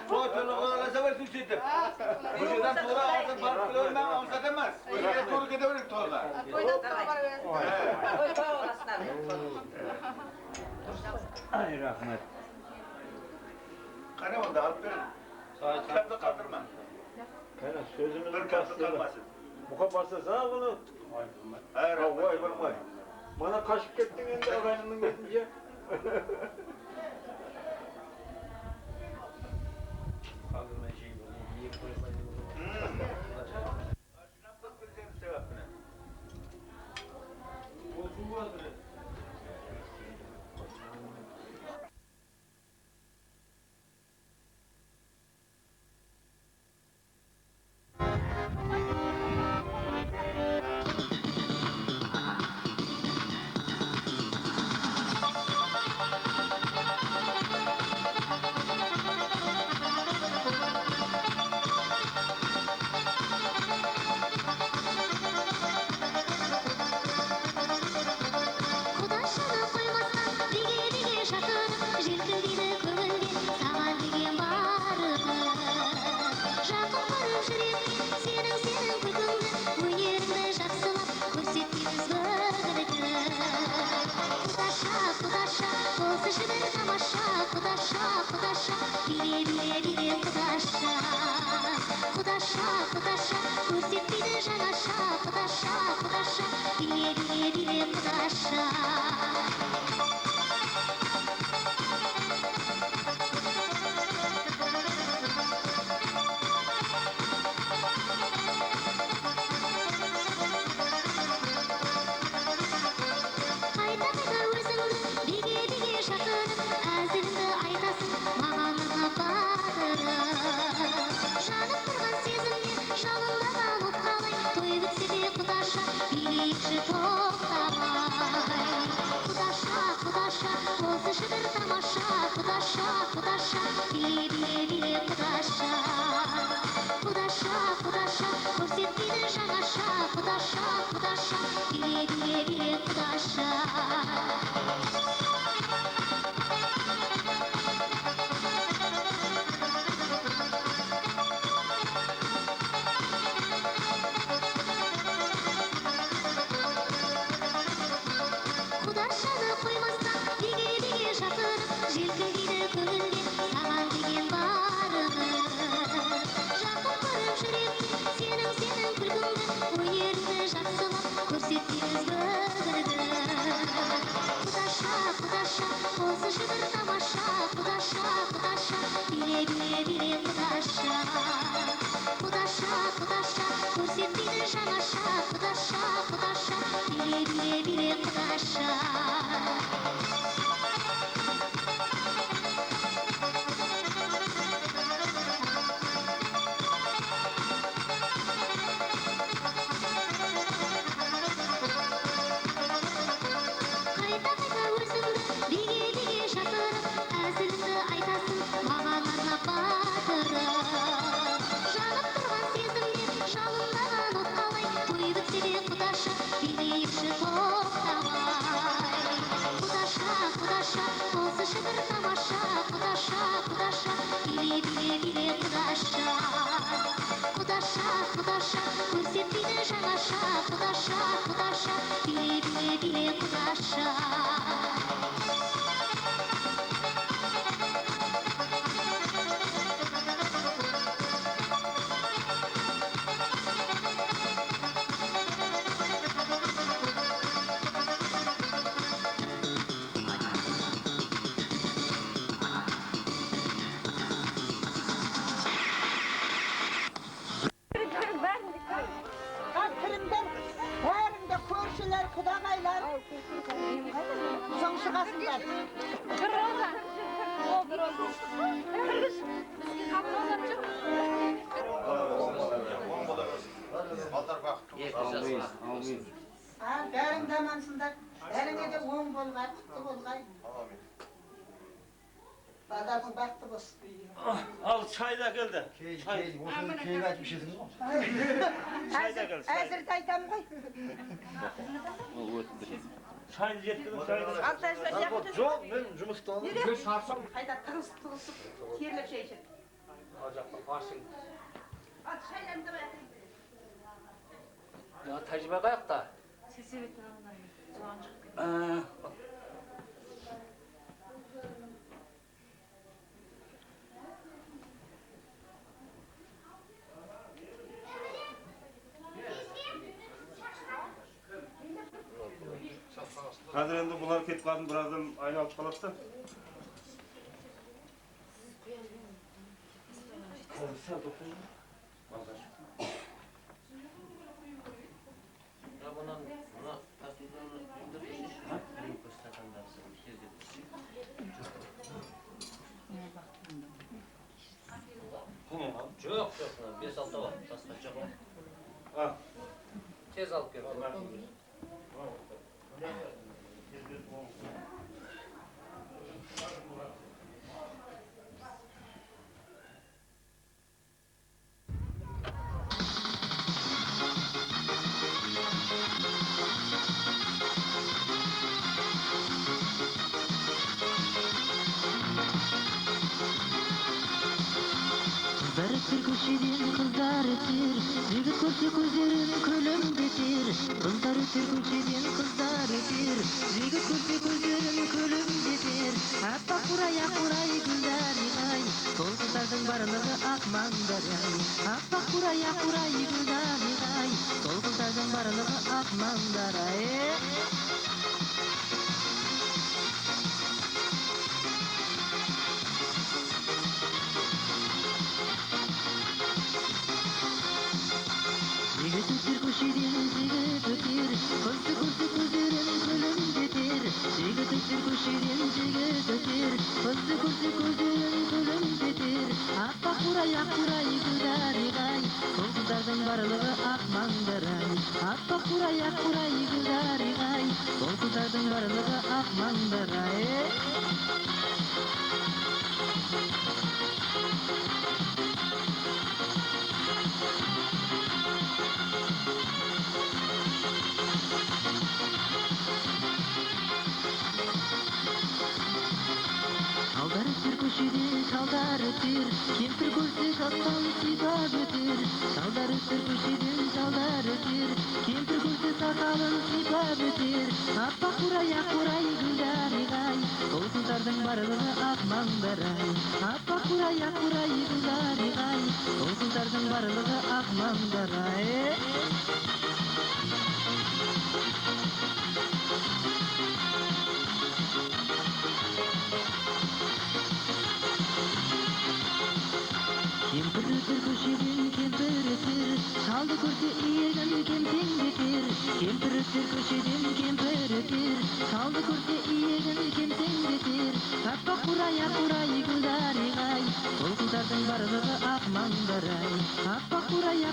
Çoğutunu olalasa var süsüydüm. Bu yüzden tuğla ağzı barıp kiloyla ağzatamaz. Bu yüzden tuğla gidebilir tuğla. Koydan tuğla var öyle. Koy koy olasın abi. Ay rahmet. Kane oldu alıp verin. Kırdı kaldırma. Kana sözümüzü Bir kırdı kalmasın. Bu kadar sağ bunu. Hayır. Vay vay. Bana kaşık ettin endi ağaynının gelince. Kaldırma şey bu. Niye koymadın? Olsun bu adını. Al çay da geldi. Çay. Keyif açmışsınız mı? Çay da geldi. Hazır taytam koy. Çay getirdim çayını. Altay söz yaptı. Çok ben cumhurbaşkanı. Yürü. Hayda tığız tığız. Terlep şey için. Aşın. Ya tecrübe kayak da. Sesi veteranları. Soğan çıktı. Hazır endi bular ketip kaldım birazdan aylanıp kalıptı. Çok yok. 5-6 var. Taslatacak var. Ha. Tez alıp geldim. Kızlar ötür köşeden kızlar ötür, jigit görse gözlerin kölümdetir. Kızlar ötür köşeden kızlar ötür, jigit görse gözlerin kölümdetir. Appak buraya güller ay, sol kızlardan barılığı akmandır ay. Appak buraya güller ay, sol kızlardan barılığı akmandır ay. Jigit ötür köşeden jigit ötür, kızdı gözlerin kölümdetir. Jigit ötür köşeden jigit ötür, kızdı gözlerin kölümdetir. Appak buraya güller ay, sol kızlardan barılığı akmandır ay. Appak buraya güller ay, sol kızlardan barılığı akmandır ay. Şalдар ötür köşeden şalдар ötür, kempir görse şattan sibab ötür. Şalдар ötür köşeden şalдар ötür, kempir görse sakalın sibab ötür. Appak buraya güller ay, sol kızlardan barılığı akmandır ay. Appak buraya güller ay, sol kızlardan barılığı akmandır ay. Kempir ötür köşeden kempir ötür, şaldı görse iyegen kemsengdetir. Kempir ötür köşeden kempir ötür, şaldı görse iyegen kemsengdetir. Appak buraya güller ay, sol kızlardan barılığı akmandır ay. Appak buraya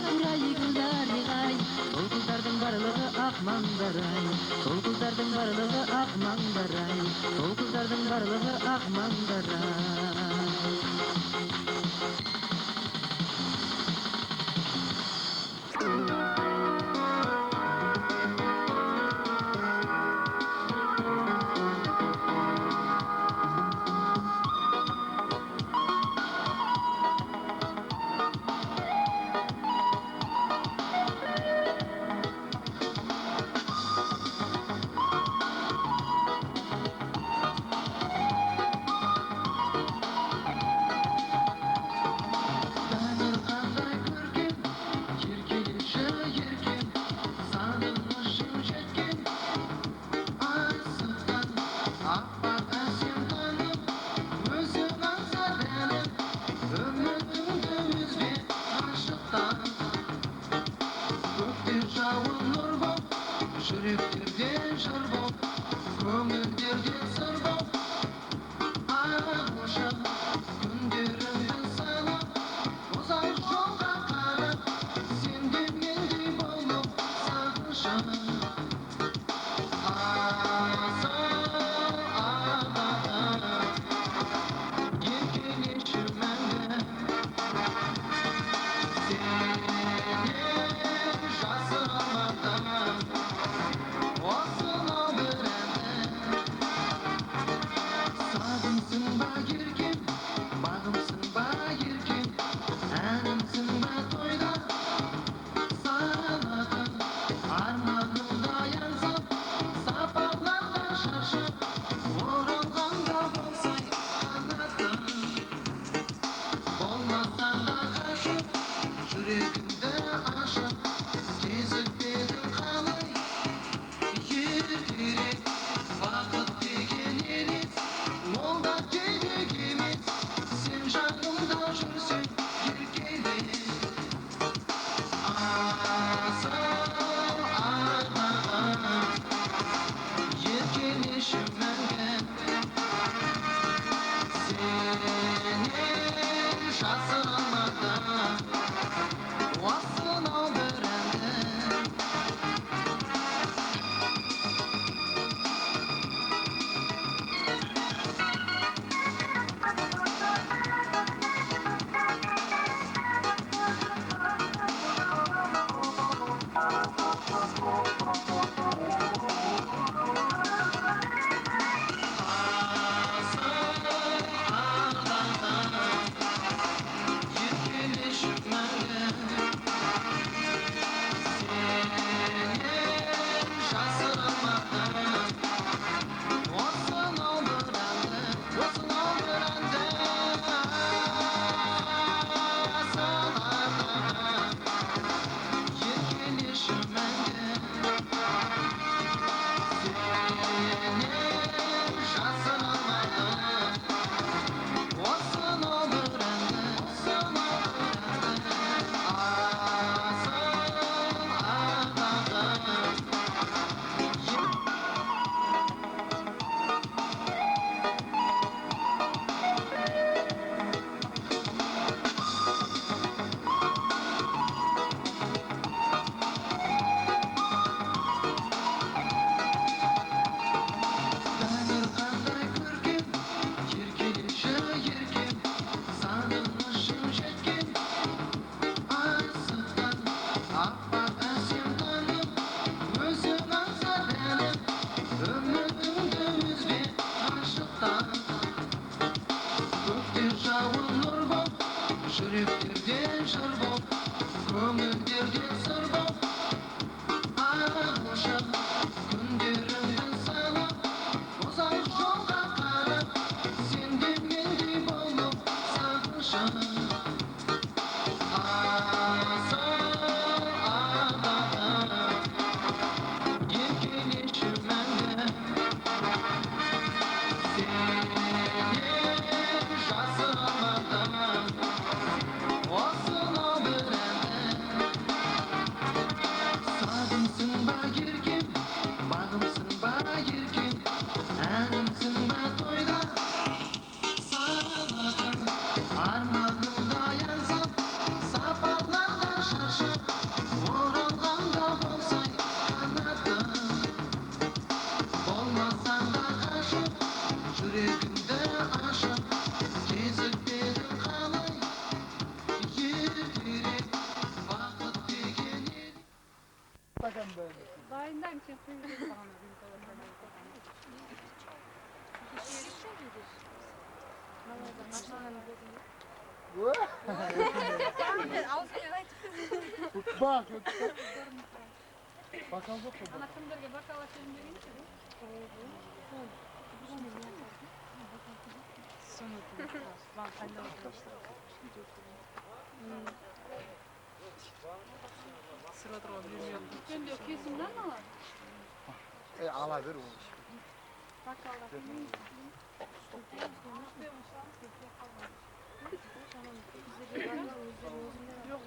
güller ay, sol kızlardan barılığı akmandır ay. Sol kızlardan barılığı akmandır ay, sol kızlardan barılığı akmandır ay. Yüreklerden şır bol, köngüllerden sır bol. Ağlaşa, günlerimden sana, uzak yolda karab, senden mendil bolup sarışa. Armağımda yansam, saparlardan şaşıp, vurulğanda bolsay kanadım. Olmasan da kaşıp, yüreğimde aşıp, gezip dedim kalay, yürek, vakit degen yer. Dayındayım sen kuyruğu sana. Bak, bakalım yok mu? Ana kimlerge bakala sen deyin ki. Sen diyor kesimden mi var? Ala ver onu. Bakala. Yok.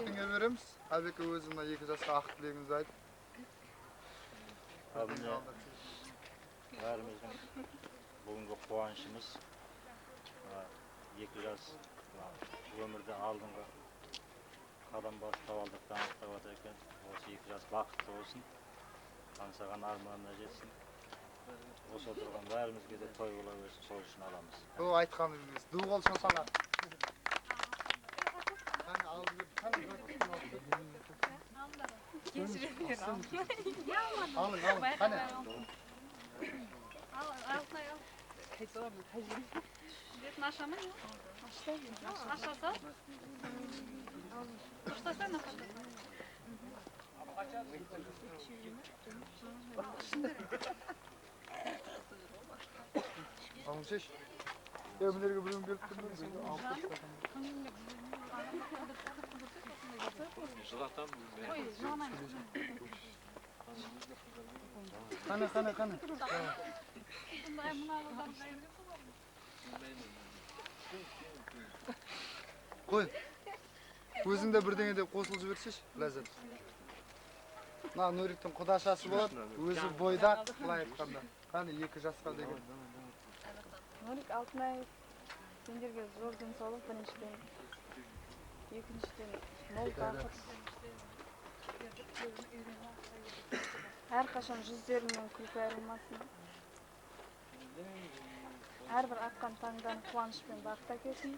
Kimga beramiz? Albek o'zimdan 2 yoshga aqlligimizni aytib. Abine varimizin bugünkü quvonchimiz 2 yosh ömürde aldığında qadam boshlab oldikdan aqtab ekan. O'sha 2 yosh baxtli bo'lsin. Ansagan armonuna jetsin. O'sha turgan barimizga de to'y bo'laversin, so'rashini olamiz. Bu aytganimiz. Duv olsun sana. Qani aldı, qani alın, qani. Нашама ya. Aşağısa. Kuşta ne kadar? Almışış. Ömürlerge bugün gelip durmuyor. Qani. Qo'y. O'zingda birdenge deb qo'shilib jibirsiz, lazzat. Na Nurikning qudashasi bor, o'zi bo'yda qilay aytganda. Qani 2 yoshga degan. Nurik Altınay senderge zor densoqlik birinchidan. Ikkinchidan mol baxт. Her qachon yüzlerinden kulku ayrılmasın. Her bir atkan tangdan quvonch bilan baxt kelsin.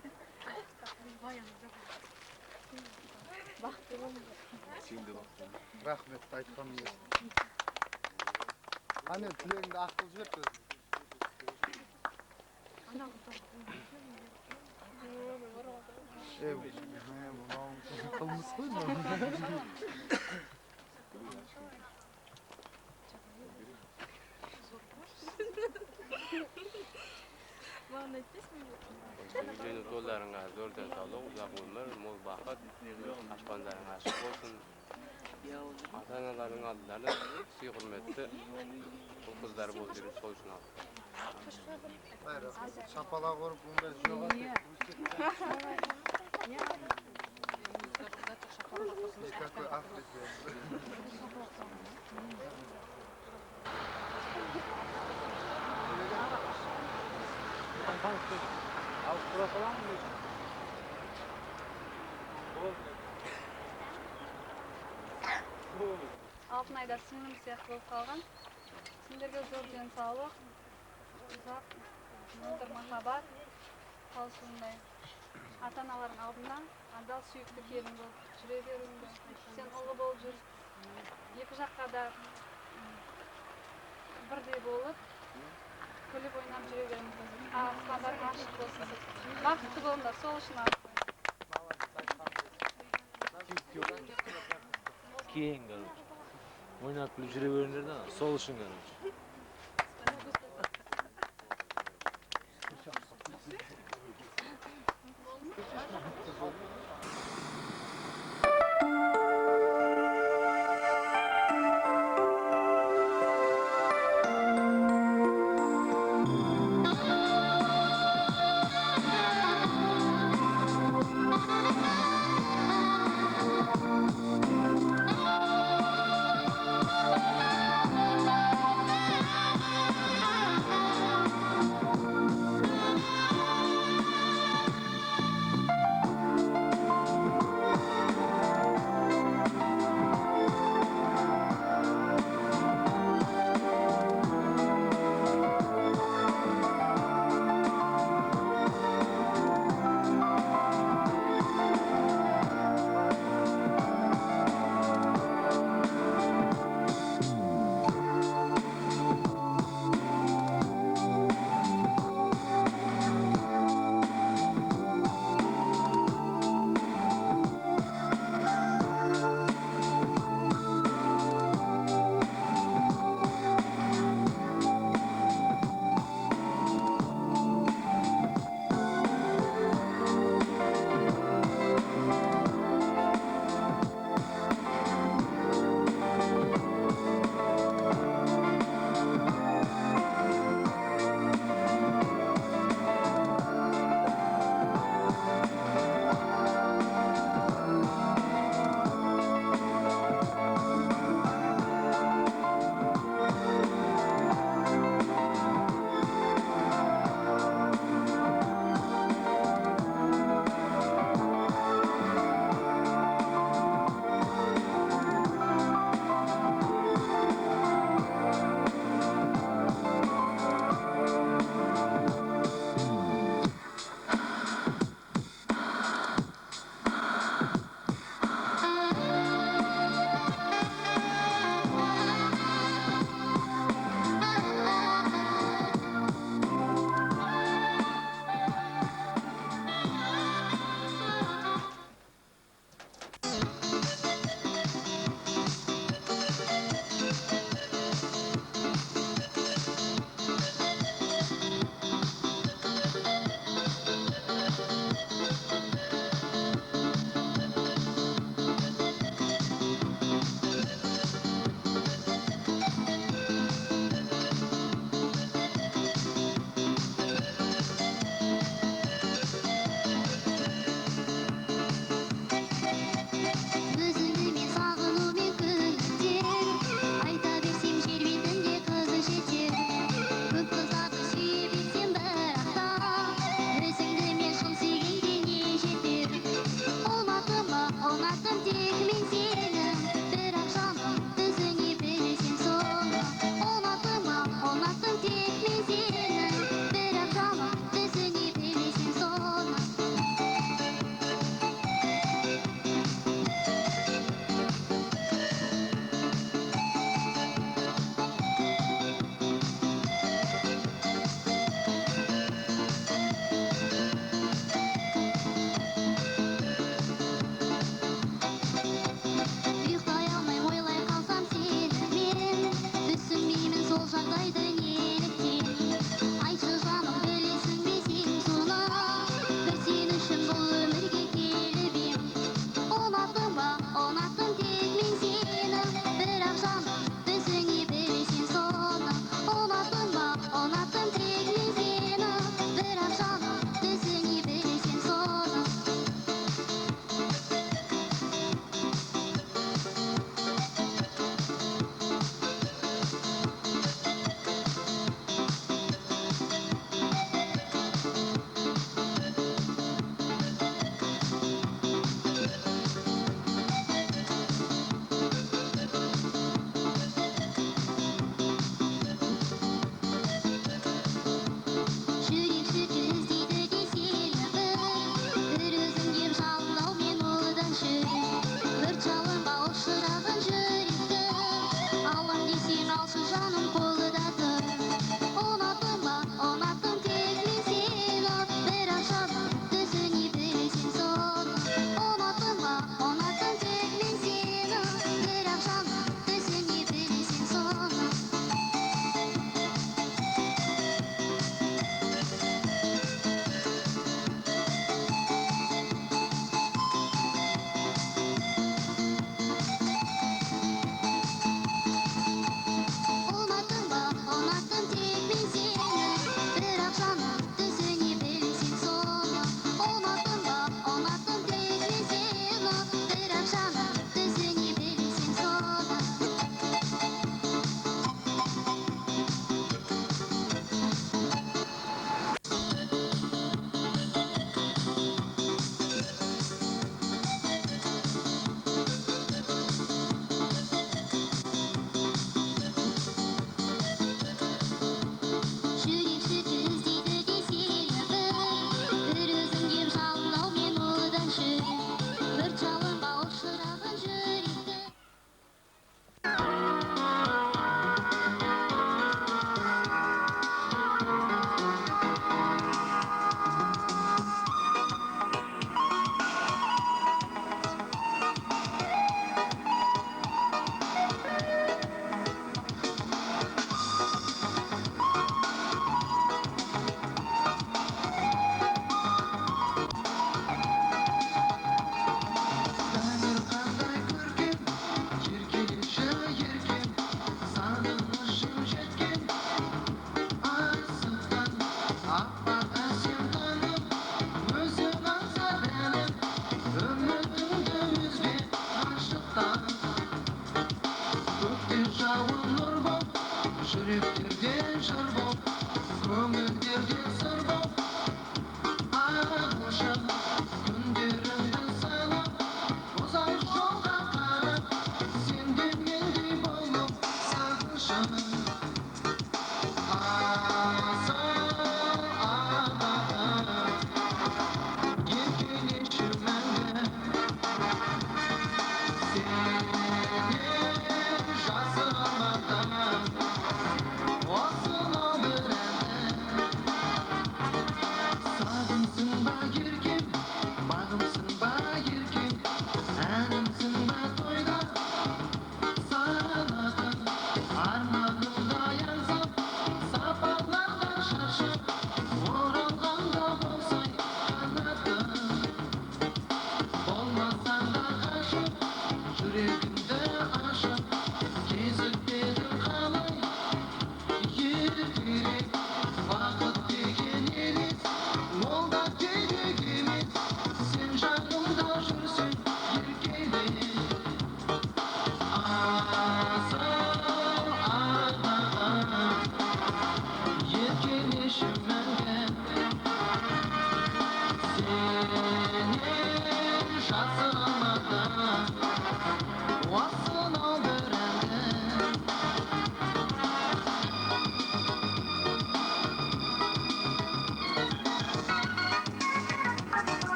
Baxtli bo'lsin. Rahmet aytganingiz. Qani tilingni aql jibirdi. Bu qılmış qo'yma. Yüzünü dolarına zor densoqlik, uzoq umr, mol baxт, aşqonlaring aşıq olsun. Ata-analarning oldlarida suy-hurmatli qizlar bo'lib so'yishni ol. Hayır, şapalaq urib bunday yo'q. Никакой Африки. Altınayda singlim сияқты болып қалған. Сендерге зор денсаулық, ұзақ мөлдір махаббат, таусылмай ата-аналарың алдында адал сүйікті келін болып жүре беруіңді. Сен ұлы болып жүр. Екі жаққа да бірдей болып, күліп ойнап жүре береміз. Аспандар ашық болсын. Бақытты болыңдар, сол үшін армандаймын. Кейін короче. Ойнап күліп жүре беріңдер да, сол үшін короче.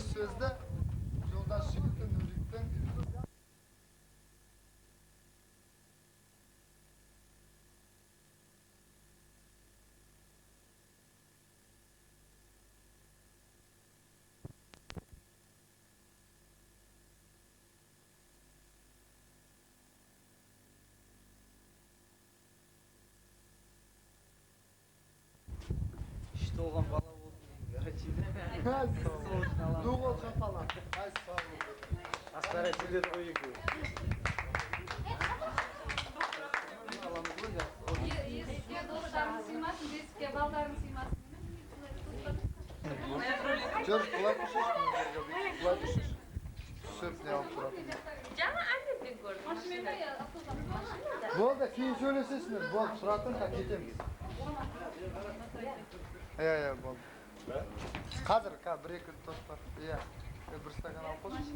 Öz sözde Joldaş Jigit'ten, Nurik'ten İşte olgan bala oldu. Doğal çapalar. Ay sağ ol. Aslara sizler koyuyor. Есікке достарың сыймасын, бесікке балдарың сыймасын. Жор, құлай düşüş. Құлай düşüş. Söp ne alıp duralım. Жаңа аннемден көрдім. Машинада я автобус. Болды, кейін сөйлесесіңдер. Болды, сұратың, так кетеміз. Иә, болды. Қазір, бір-екі тост бар. Иә. Бір стакан алып қойшы.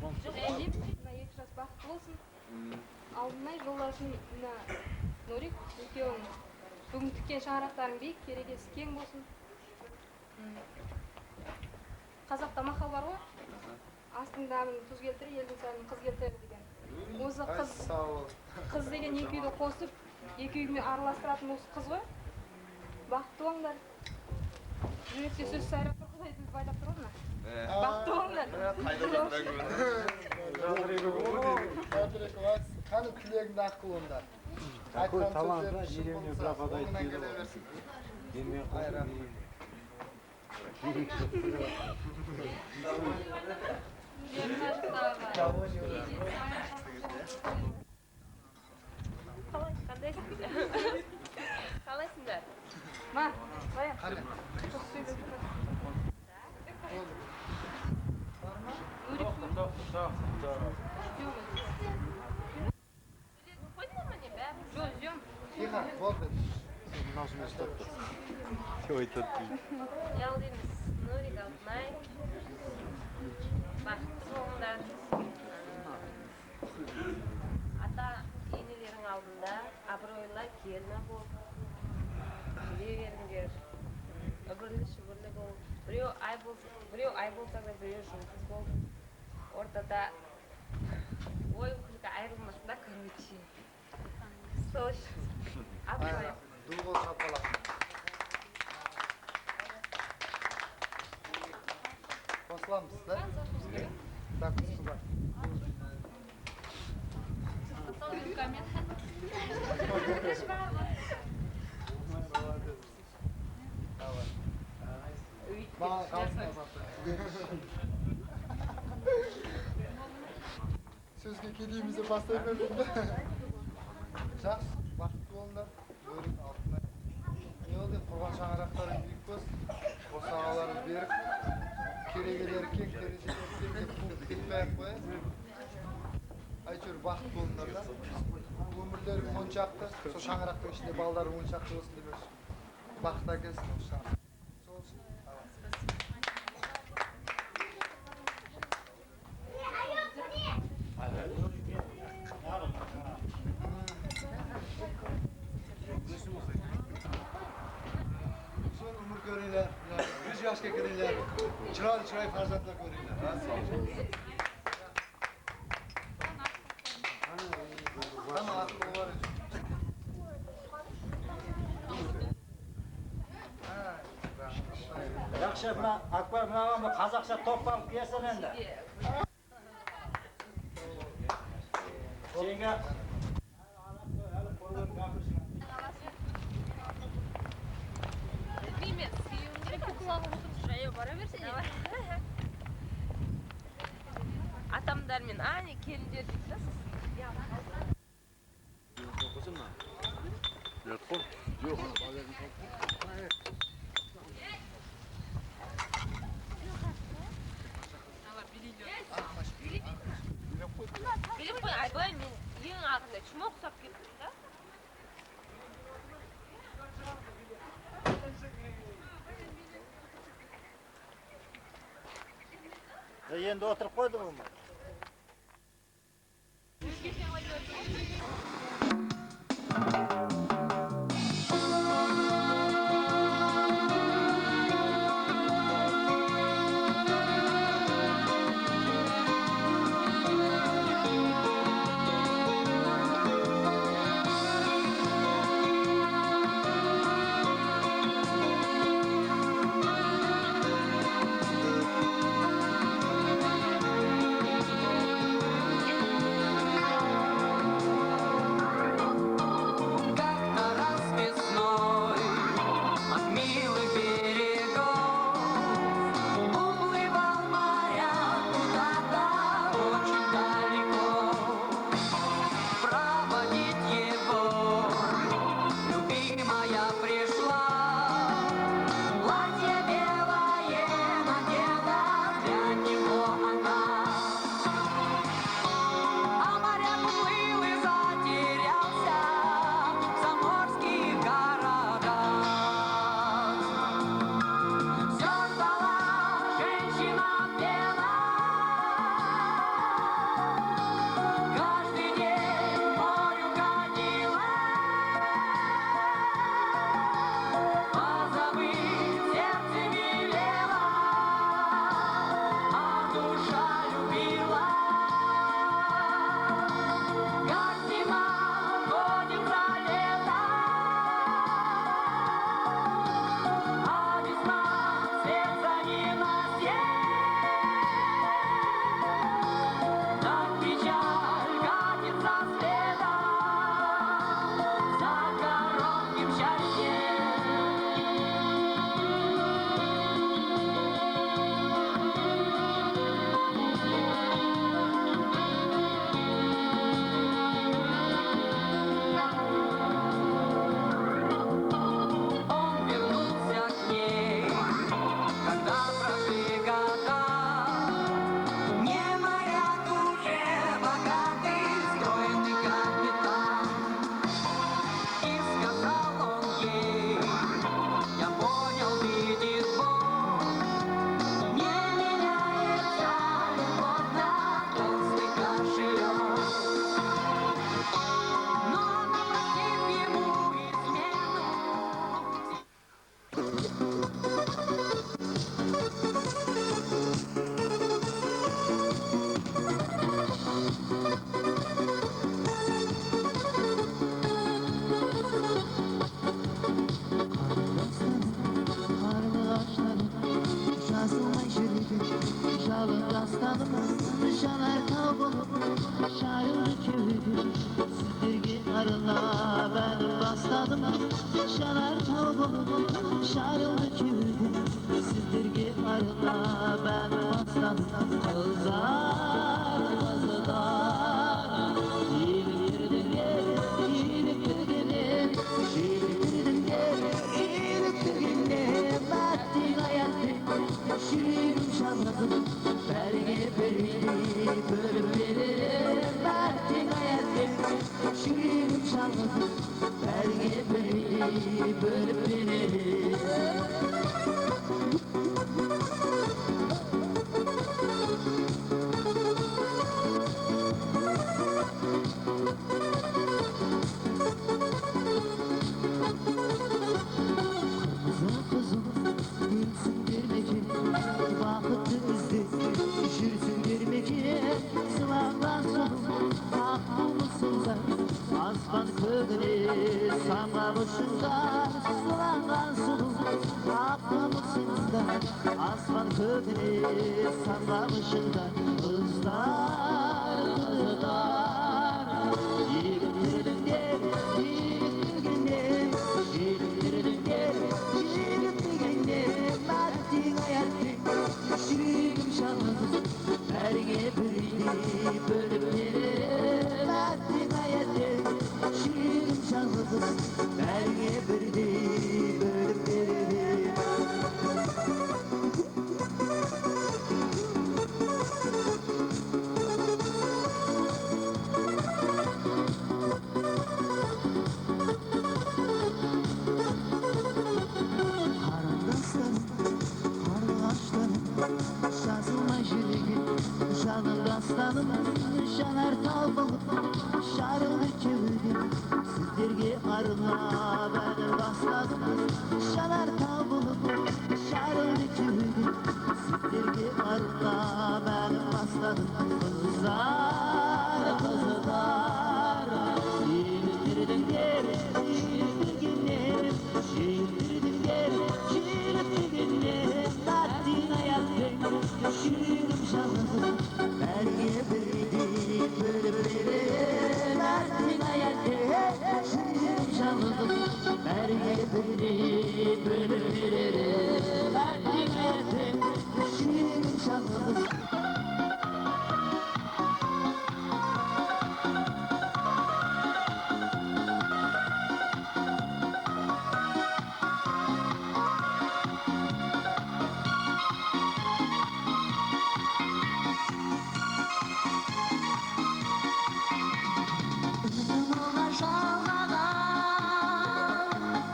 Мына 2 жас бақытты болсын. Алдымай жолдасым мына Нурик екеуің бүгін тіккен шаңырақтарың биік, керегесі кең болсын. Қазақта мақал бар ғой. Астың дәмін тұз келтір, елдің сәнін қыз келтір деген. Осы қыз деген екі үйді қосып, екі үймен араластыратын осы қыз ғой. Бақытты болыңдар. Жүректе сөз сайрап тұр, Құдай тіліп айтап тұр ғой. Бақытты болыңдар. Қаны тілегіңді ақыл ондар. Айтқан сөздерін шын болса, оңынан келе берсін. Айран. Қалайсыңдар? Ма, баян. Қане? Тихо, болды. Ялдымыз Нурик Алтынай. Бақытты болыңдар. Ата енелерің алдында абыройлы келіні бол. Біле беріңдер. Үбірлі шүбірлі бол. Біреу ай болса да біреу жұлдыз бол. Ортада ой күлкі айырылмасында короче. Сол үшін. Абырой. Дұлғол шапалақ. Қосыламыз, да? Закуску бар. Маған қалсына бапты. Сөзге келейімізді бастай бердім да. Жақсы, бақытты болыңдар. Өрін алтынай. Не ол деп құрған шаңырақтарың биік болсын. Осы ағаларың берік. Керегелері кең, терезелері кең деп қуып кетпей-ақ қояйын. Әйтеуір бақытты болыңдар да. Өмірлерің моншақты, сол шаңырақтың ішінде балдарың моншақты болсын демекші. Бақыт әкелсін осы шаңырақ. Сол үшін. Son umur görüyorlar, 100 yaşga kiringlar, chiroyli farzandlar ko'ringlar. Hamma aql bor. Yaxshi, buna Akbar bilan қазақша to'planib kelsin endi. Senga Bilmem, suyunga kulağım şuraya bara versene. Atamlar men aynı kelince diyorsunuz. Bilip koy, aybayın men yeğen altında çuma okusap kettim da. endi o'tirib qo'ydingmi? Şanar tağ bulup şarıldı köyüm Sizlerge arına ben basladım Şanar tağ bulup şarıldı köyüm Sizlerge arına ben basladım Kızlar kızlar Yiriktirdim gel Yiriktirdim gel Yiriktirdim gel Battın hayatım Şiirim şanladım Berge beri bölüp veririm Battın hayatım Şiirim şanladım Berge beri bölüp veririm Kızım gülsün dermeki Vakıtı izdi düşürsün dermeki Sılandan solum aklımısından Asman kögüne sanmamışından Sılandan solum aklımısından Asman kögüne sanmamışından Kızlar kızlar Yiriktirdim gel Yiriktirdim gel Yiriktirdim gel Yiriktirdim gel Battın hayatım Şiirim şanladım Berge bölüp bölüp veririm Battın hayatım Şiirim şanladım Berge bölüp bölüp veririm Karanlıklarım, karlaşlarım Şazılma yüreğim, canım aslanım Şanar tağ balık, şarılı köyüm Sizlerge arına ben basladım Şanar tağ balık, şarılı köyüm Sizlerge arına ben basladım Kızlar, kızlar Yiriktirdim gel, yiriktirdim gel Yiriktirdim gel, yiriktirdim gel Battın hayatım, şiirim şanladım Berge beri bölüp veririm Battın hayatım, şiirim şanladım Berge beri bölüp veririm Battın hayatım, şiirim şanladım Uzun olar şalgadan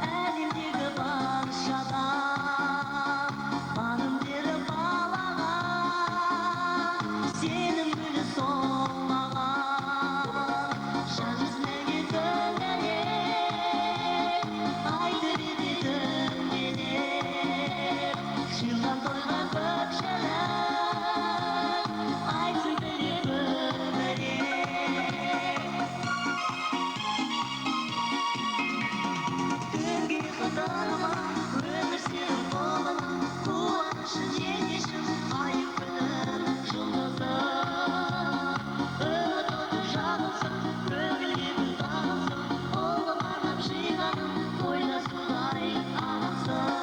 Elimdeki bağışadan Banım bir bağlagan Senin gülü solmagan Şan yüzmegi döngenek Aydırıdı döngenek Şıldan toygan kökşeler Aytın beni böberek Güngi kızarma, ömürsün koluma Kuvanışın yetişim, ayıp bilir жұлдызым Ömür ömür жалынсын, көңілгеміз танылсын Оғыл арнап жиғаным, ойда судай ағылсын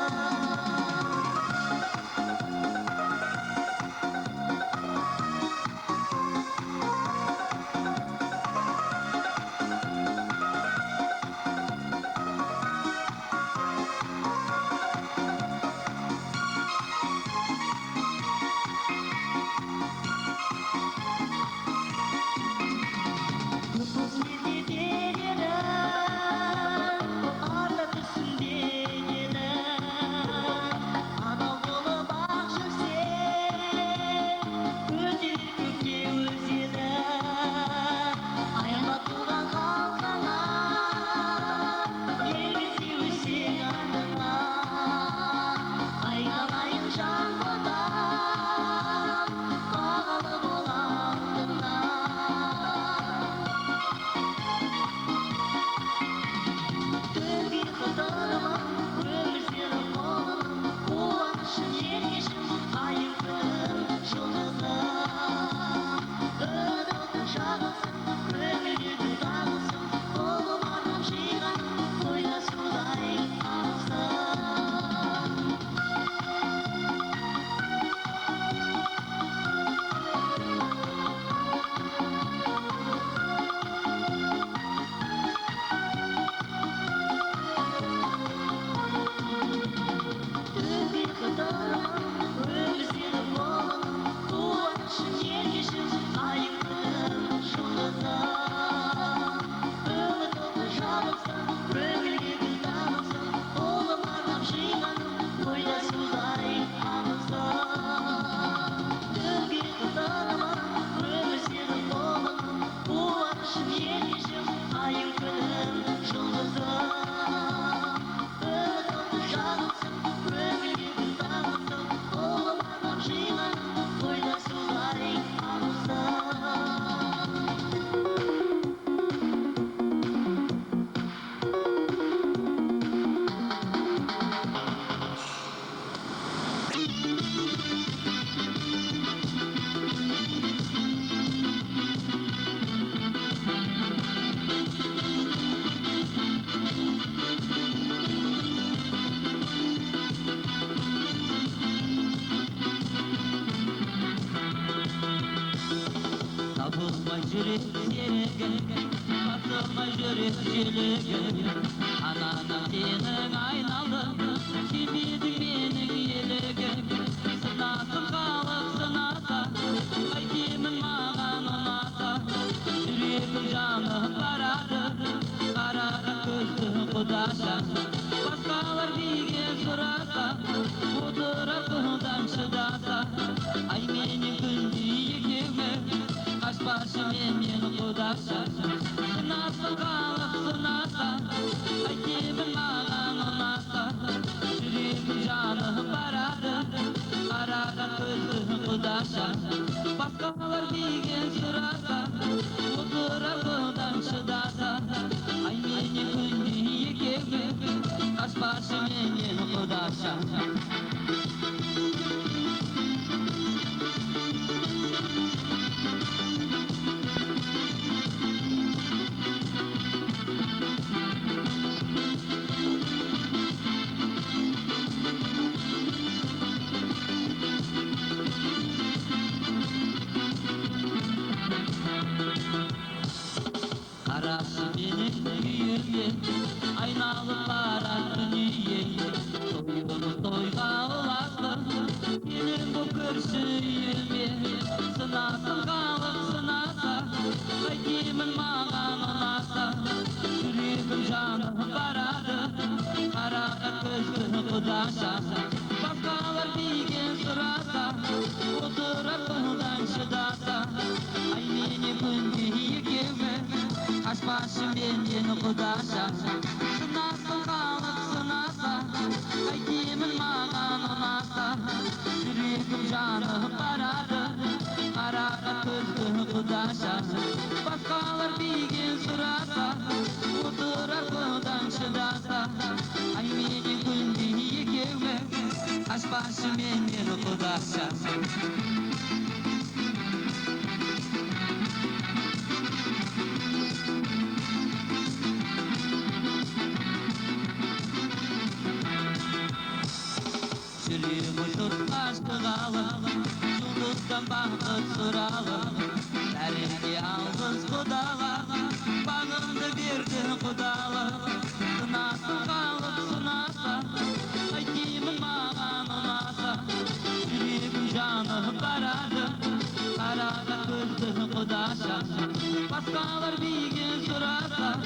Basılma yürek çilege Ananın dinin aynalı Kimidin benim yelege Sınatın kalıp sınata Kaytimin mağan onata Yüreğim canım karadı Karadı gözlü kudaşa Başkalar bilge surata Fotoğrafından çıdata Ay benim gündüğü kevme Kaş başım emin kudaşa Sınatın kalıp sınata Kaytimin mağan onata Yüreğim canım karadı Karadı gözlü kudaşa Başkalar bilge surata Fotoğrafından çıdata Ay benim gündüğü kevme Kaş başım emin kudaşa Karası benim büyüğümü Aynalı para dünyayı Toyunu toyga ulaştı Benim bu kürsüyümü Sınasın kalıp sınasa Kaytimin mağan onasa Yüreğim canım karadı Karadı gözlü kudaşa Başkalar bilgen sırasa Fotoğrafından çıdasa Ay beni gündüğü kevme Kaş başım benim kudaşa Sınasın kalıp sınasa Kaytimin mağan onasa Yüreğim canım karadı Karadı gözlü kudaşa Başkalar bilgen sırasa Fotoğrafından çıdasa Ay beni gündüğü kevme Kaş başım benim kudaşa Yüreğimi tutmaz kıgalım Yıldızdan bakıp sıralım Serimde yalnız kudalım Bağımdı birdi kudalım Sınasın kalıp sınasa Kaytimin mağan onasa Yüreğim canım karadı Karadı gözlü kudaşa Başkalar bilgen sırasa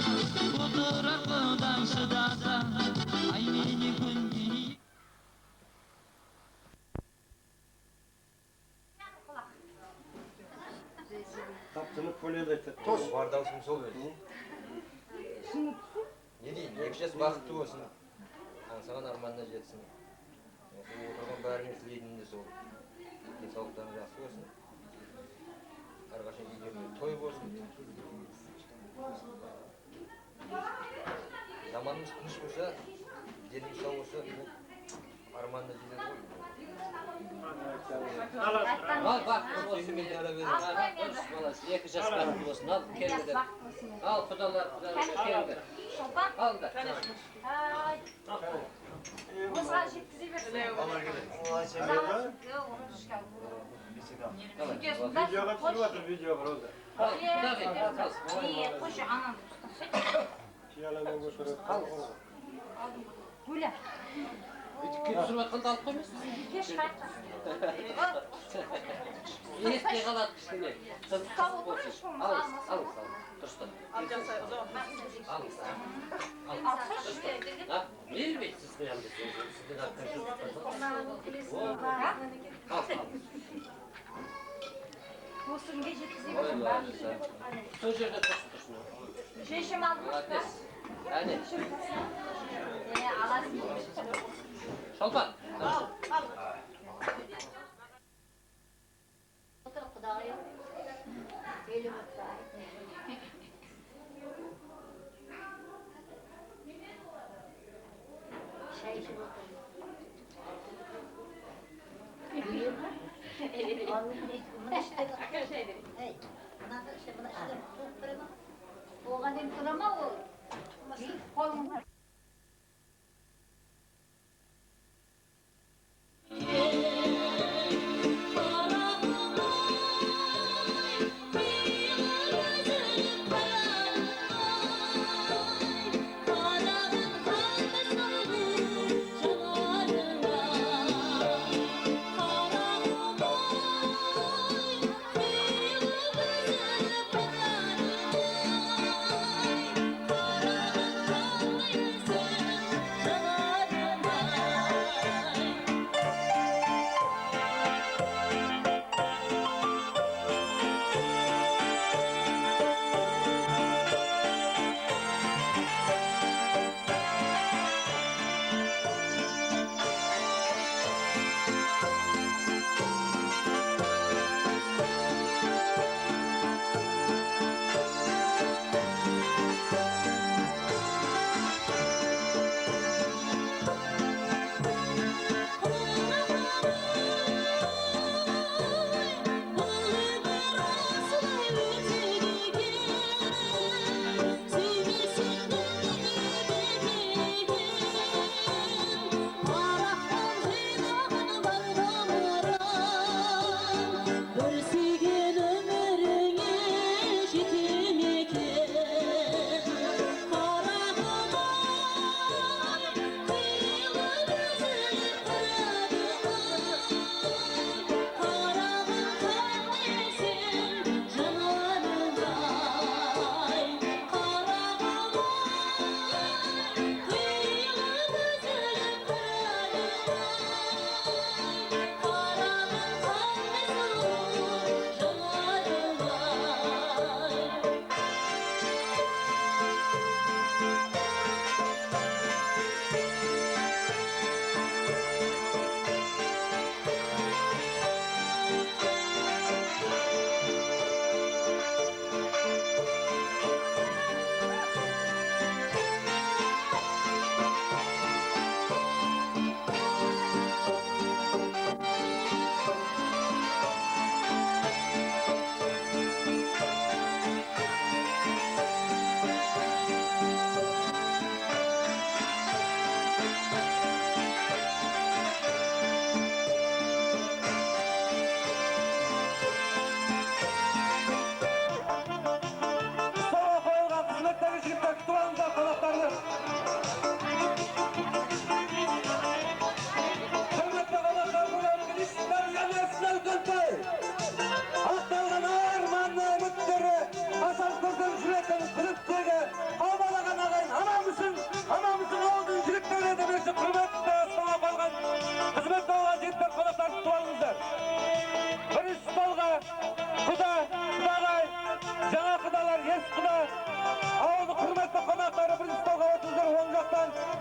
Fotoğrafından çıdasa Ay beni gündüğü Taptığını folyoda ettik. Toz bardağı şimdi sol verin. Ne diyeyim? Yakışası vakti olsun. Ansağın armanına jetsin. Oturgan bärinin sileydiğinde sol. Sağlıklarına жақсы olsun. Arkadaşın gidiyor. Toy olsun. Zamanımız kış olsa, yerimiz sağ olsa bu armanına jetsin. Al bak, olsun bir ara verin. Al, yakışas bakım olsun. Al, kelime. Al, kudalar, kelime. Al da. Босқа жеткізе берсін. Videoga tushib o'tir, video bir o'zi. Qo'sha anam Chiyalardan ko'chirib. Gula. Tushirib atqanda olib qo'ymaysiz? Kech qaytdim. Esga qoladi kichkina. Qiziq bo'lsin. Al. Turishdi. Al. Ha, bilmaysiz sizni ham sizdan Bo'stonga yetkazib berdim. Shu yerda tursin. Sheshim aldimmi? Ana. Alasiz. Sholpan. Otur Xudoyim. Elim o'tay. Shayshim o'tay. Oğlan hem durama o. Kolum var. Para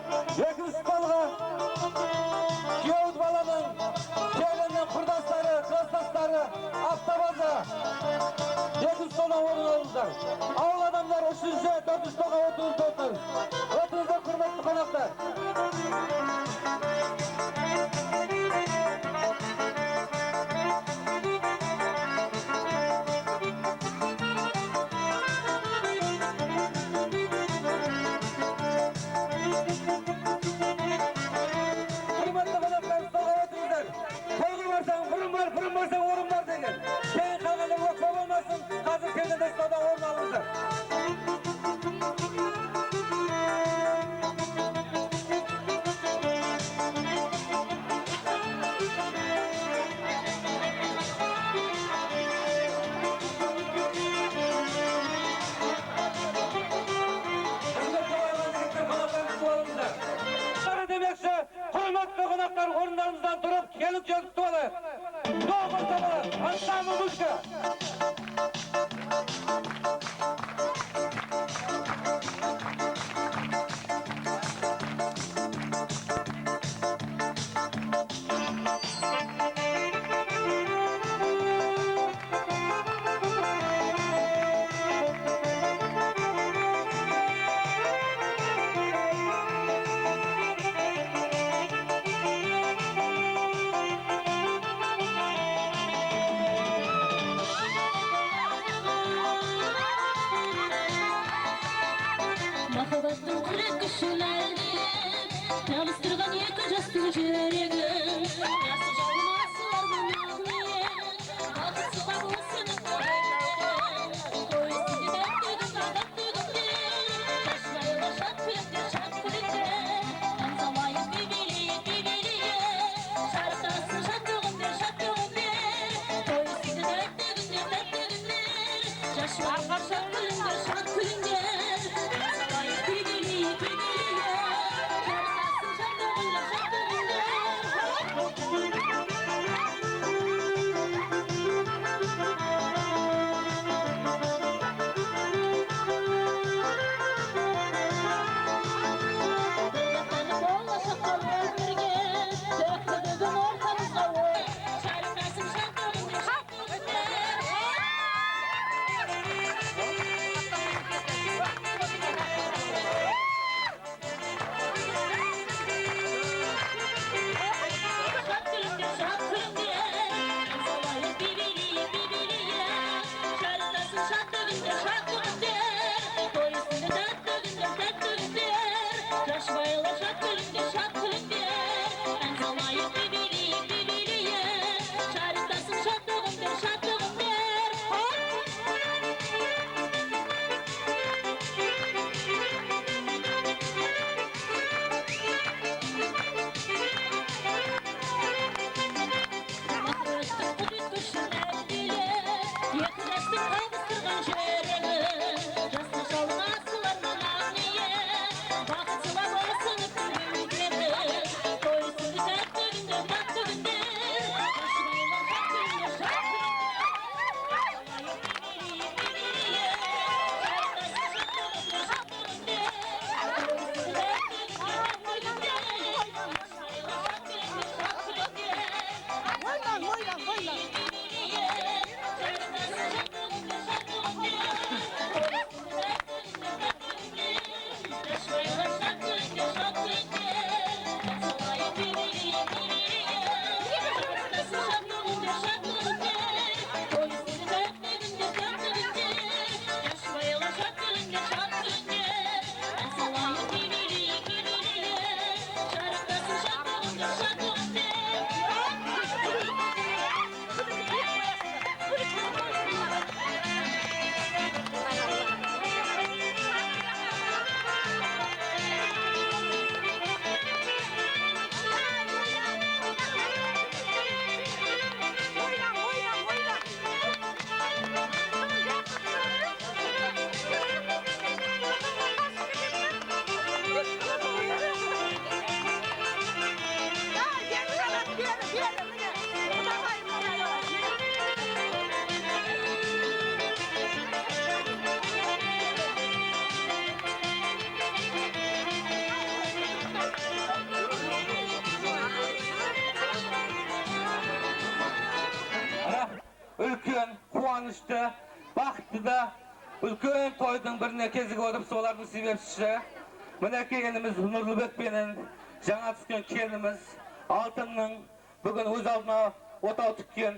Ekінші балға күйеу баланың келіннің құрдастары, кластастары, автобаза. Екінші столдан орын алыңыздар. Ауыл адамдар 3-ші, 4-ші столға отырыңыздар. Отырыңыздар, құрметті қонақтар. Fırın varsa orun var деген. Keyin kalgalar vakfa olmasın. Hazır kendiniz soda orun alınızlar. Demekse, hürmetli konaklar orunlarımızdan durup gelip tutup alayım. Doğru sabah, anlamı müşkü. Махаббаттың күрек күшілерді табыстырған екі жастың жүрегін жасы жауын асылар мұнымен бақытсыз бақ осының қойыларын той үстінде дәттүйдің дағаттүйдіңдер жашылайға шат күліңдер аңсамайын бейбелейін шарықтасын жат төғіндер той үстінде дәттүйдіңдер жашылайға шат күліңдер ülkün, kuvanıştı, baktı da ülkün toydun birine kezig olup solarını sebepçisi. Müneki elimiz Nurlubek benin, жаңа түскен kelimiz, Altın'ın bugün öz aldına otağı tükken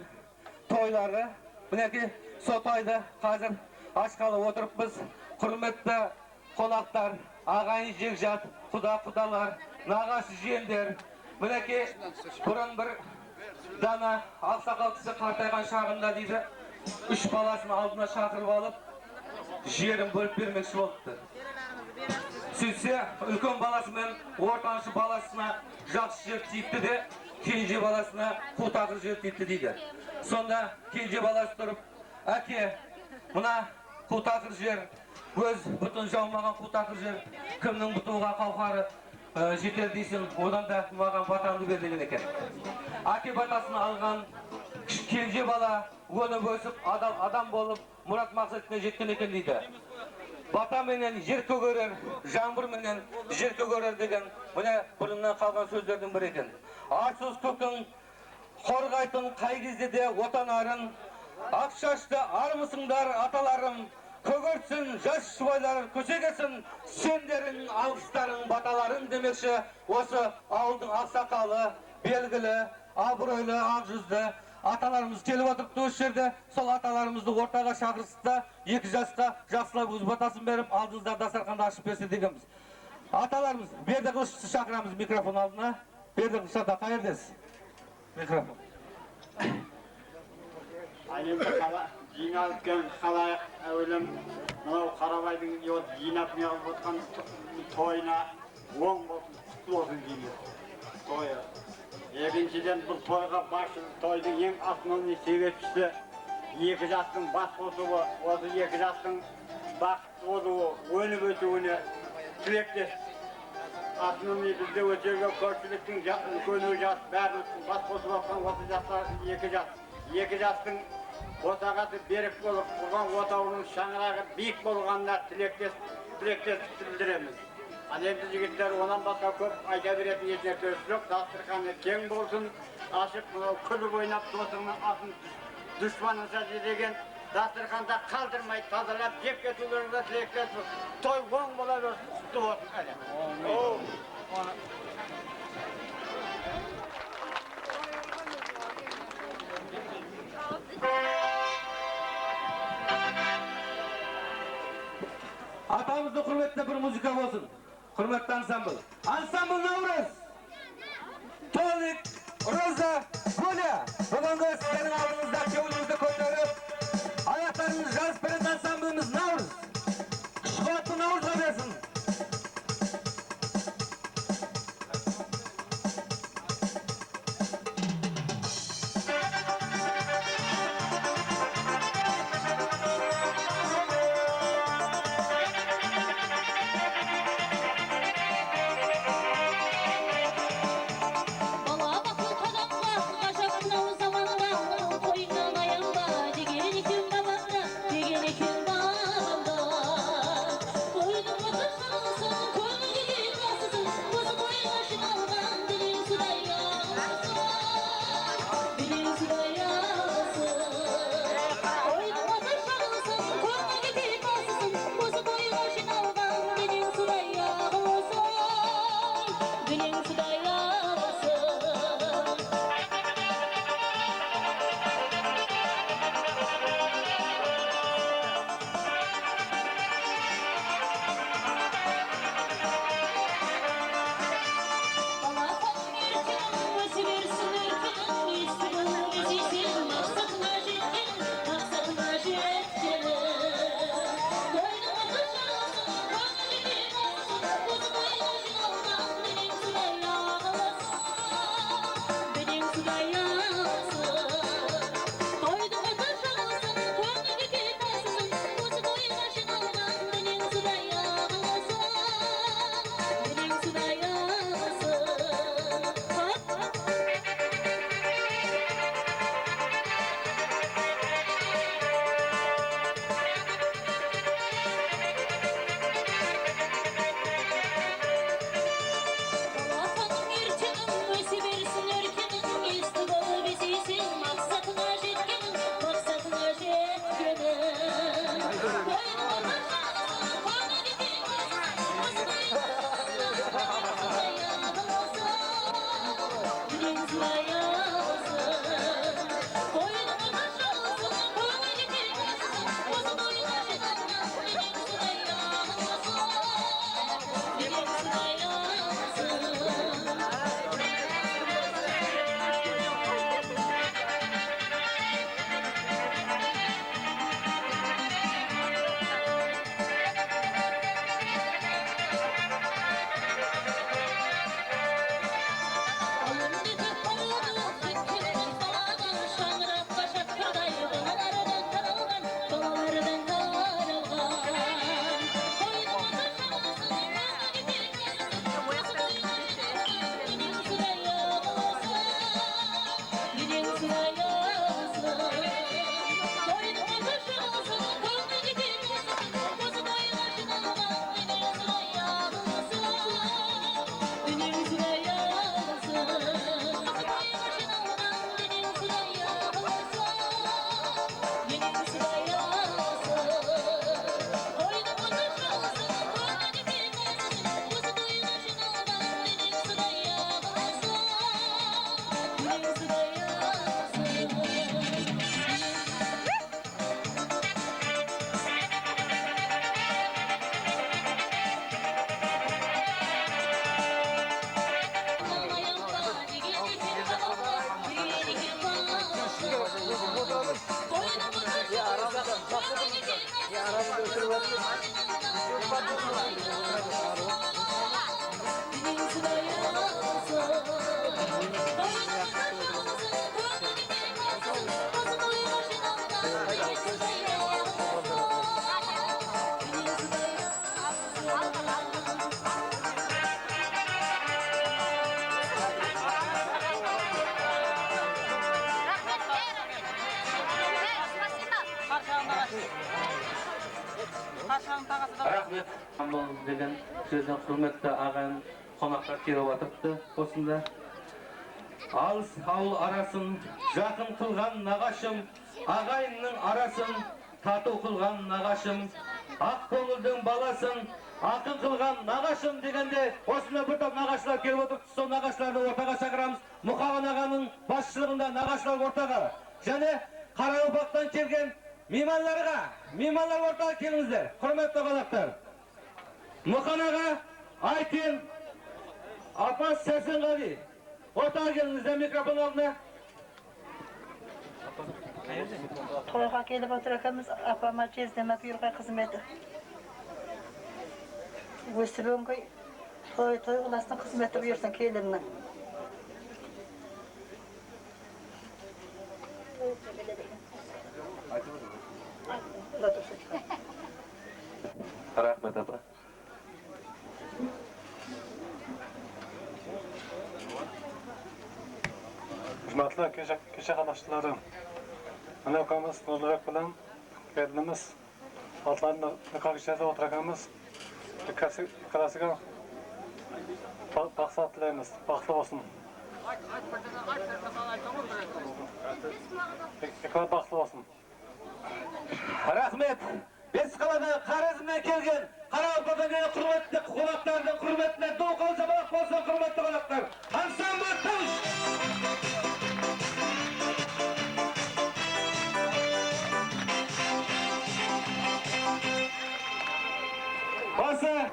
toylары. Müneki so toyda hazır aşkalı oturup biz, hürmetli konaklar, ağayın jekjat, kudalar, nağası jender. Müneki burun bir dana aksakal kişi qartaygan şağında deydi, 3 balasını aldına şakırıp alıp, jerin bölüp vermekçi boluptu. Sütse, ülkön balası men ortanışı balasına жақсы жер тиіпті де, кенже баласына қу тақыр жер тиіпті дейді. Сонда кенже баласы тұрып, әке, мына қу тақыр жер, өз бұтын жаумаған қу тақыр жер, кімнің бұтуға қауқары жетер дейсің, одан да маған батамды бер деген екен. Әке батасын алған кенже бала өніп өсіп, адам болып, мұрат мақсатына жеткен екен дейді. Бата менен жер көгерер, жаңбыр менен жер көгерер деген міне бұрыннан қалған сөздердің бірі екен. Арсыз көкің қорғайтын қай кезде де отанарын, ақшашты армысыңдар аталарым, көгертсін жас шұбайлар көсегесін, сендерін алғыстарың баталарың демекші, осы ауылдың ақсақалы, белгілі, абыройлы, ақ жүзді аталарымыз келіп отырыпты осы жерде. Сол аталарымызды ортаға шақырысты, 2 жасқа жақсылап өз батасын беріп, алдыңыздар дастарханды ашып берсе дегенбіз. Аталарымыз, Берді Қылышты шақырамыз микрофон алдына. Берді Қылышта қайырдесіз? Микрофон. Әлемді жиналып келген халайық әуелім мынау Қарабайдың жинап неғып отқан тойына оң болсын, құтты болсын дейміз. Тойы. Екіншіден бұл тойға басшы тойдың ең основный себепшісі 2 жастың бас қосуы, осы 2 жастың бақытты болуы, өніп өтуіне тілектес. Основный бізде өтерге көпшіліктің үлкені жас, бәріміздің бас қосып отқан осы жастар 2 жас. 2 жастың отағасы берік болып, құрған отауының шаңырағы биік болғанына тілектес білдіреміз. Ал енді жігіттер онан басқа көп айта беретін ешнәрсе жоқ. Дастарханы кең болсын, ашып күліп ойнап досыңның атын дұшпанынша деген дастарханда қалдырмай тазалап жеп кетулеріңізді тілектеспіз. Той оң бола берсін, құтты болсын әлем. Atamızda hürmetli bir müzika olsun. Hürmetli ansambl. Ansambl Navruz. Tolik, Roza, Gülya. Bugün sizlerin aldığınızda köyünüzde koyuyoruz. Ayaklarınız jazz perez ansamblımız Navruz. Şubatlı Navruz'a versin. Bala bakıl kadamlar, kaşak sınav zamanı, koyuna dayanma, rahmet. Degan sözden hürmetli ağayın konaklar kelip oturupdy osunda. Alыс ауыл арасын жақын қылған нағашым, ағайынның арасын тату қылған нағашым, ақ көңілдің баласын ақын қылған нағашым дегенде осында бір топ нағашылар келіп отыр. Сол нағашыларды ортаға шақырамыз. Мұқаған ағаның басшылығында нағашылар ортаға. Және Қараөбақтан келген меймандар ортаға келіңіздер. Құрметті қонақтар. Мұқан аға, Айтен, Апас Сәрсенғали. Ортаға келіңіздер микрофон алдына. Toyga kelip oturakamiz, apama cezdeme buyurga kızmeti. Ösürüngü toy kılasın kızmeti buyursun kelinle. Rahmet apa. Hürmetli keşe kardeşlerim, anakamız Nurlurak bilen gelinimiz altlarında nikah içerisinde oturakamiz. Klasika maksat dileyimiz, baklı olsun. Ekran baklı olsun. Rahmet. Besqalada Xorazmdan kelgan Qarabog'dagi hurmatli qonaqlarning hurmatli to'qol sabaq bo'lsin hurmatli qonaqlar. Hamsambar Tosh. Basa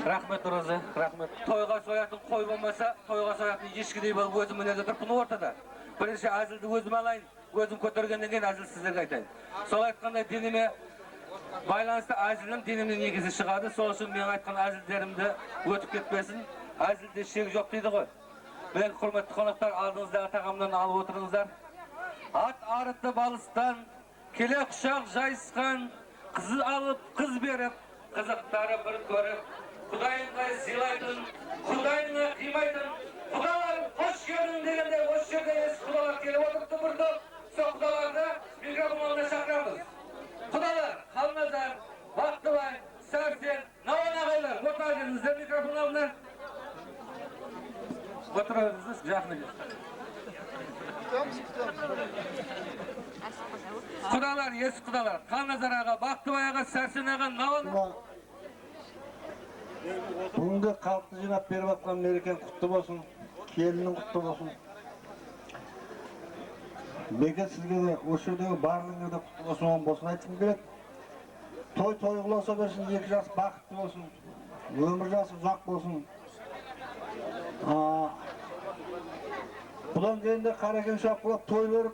Rahmet Roza, rahmet. Toyga soyatın koy bolmasa, toyga soyatın ешкідей болып өзім өнерде тұрпын ортада. Бірінші әзілді өзім алайын, өзім көтергеннен кейін әзіл сіздерге айтайын. Сол айтқандай денеме байланысты әзілім денемнен негізі шығады. Сол үшін мен айтқан әзілдерімді өтіп кетпесін. Әзілде шек жоқ дейді ғой. Мен құрметті қонақтар алдыңыздағы тағамнан алып отырыңыздар. Ат арыты балыстан, келе құшақ жайысқан, қызы алып қыз беріп, қызықтары бір көріп, Құдайыңға сыйлайтын, Құдайыңа қимайтын, құдалар қош келдің дегенде осы жерде ес құдалар келіп отырыпты бір топ. Сол құдаларды микрофон алдына шақырамыз. Құдалар, Қалназар, Бақтыбай, Сәрсен, Науан ағайлар, отыра келіңіздер микрофон алдына. Отыра келіңіздер, жақын Құдалар, ес құдалар, Қалназар аға, Бақтыбай аға, Сәрсен аға, Науан Бүгінгі халықты жинап беріп атқан мерекен құтты болсын, келінің құтты болсын. Бекет сізге де, осы жердегі барлығыңа да құтты болсын, оң болсын айтқым келеді. Той тойғыласа берсін, екі жас бақытты болсын, өмір жасы ұзақ болсын. Бұдан кейінде қаракен шапқылап той беріп,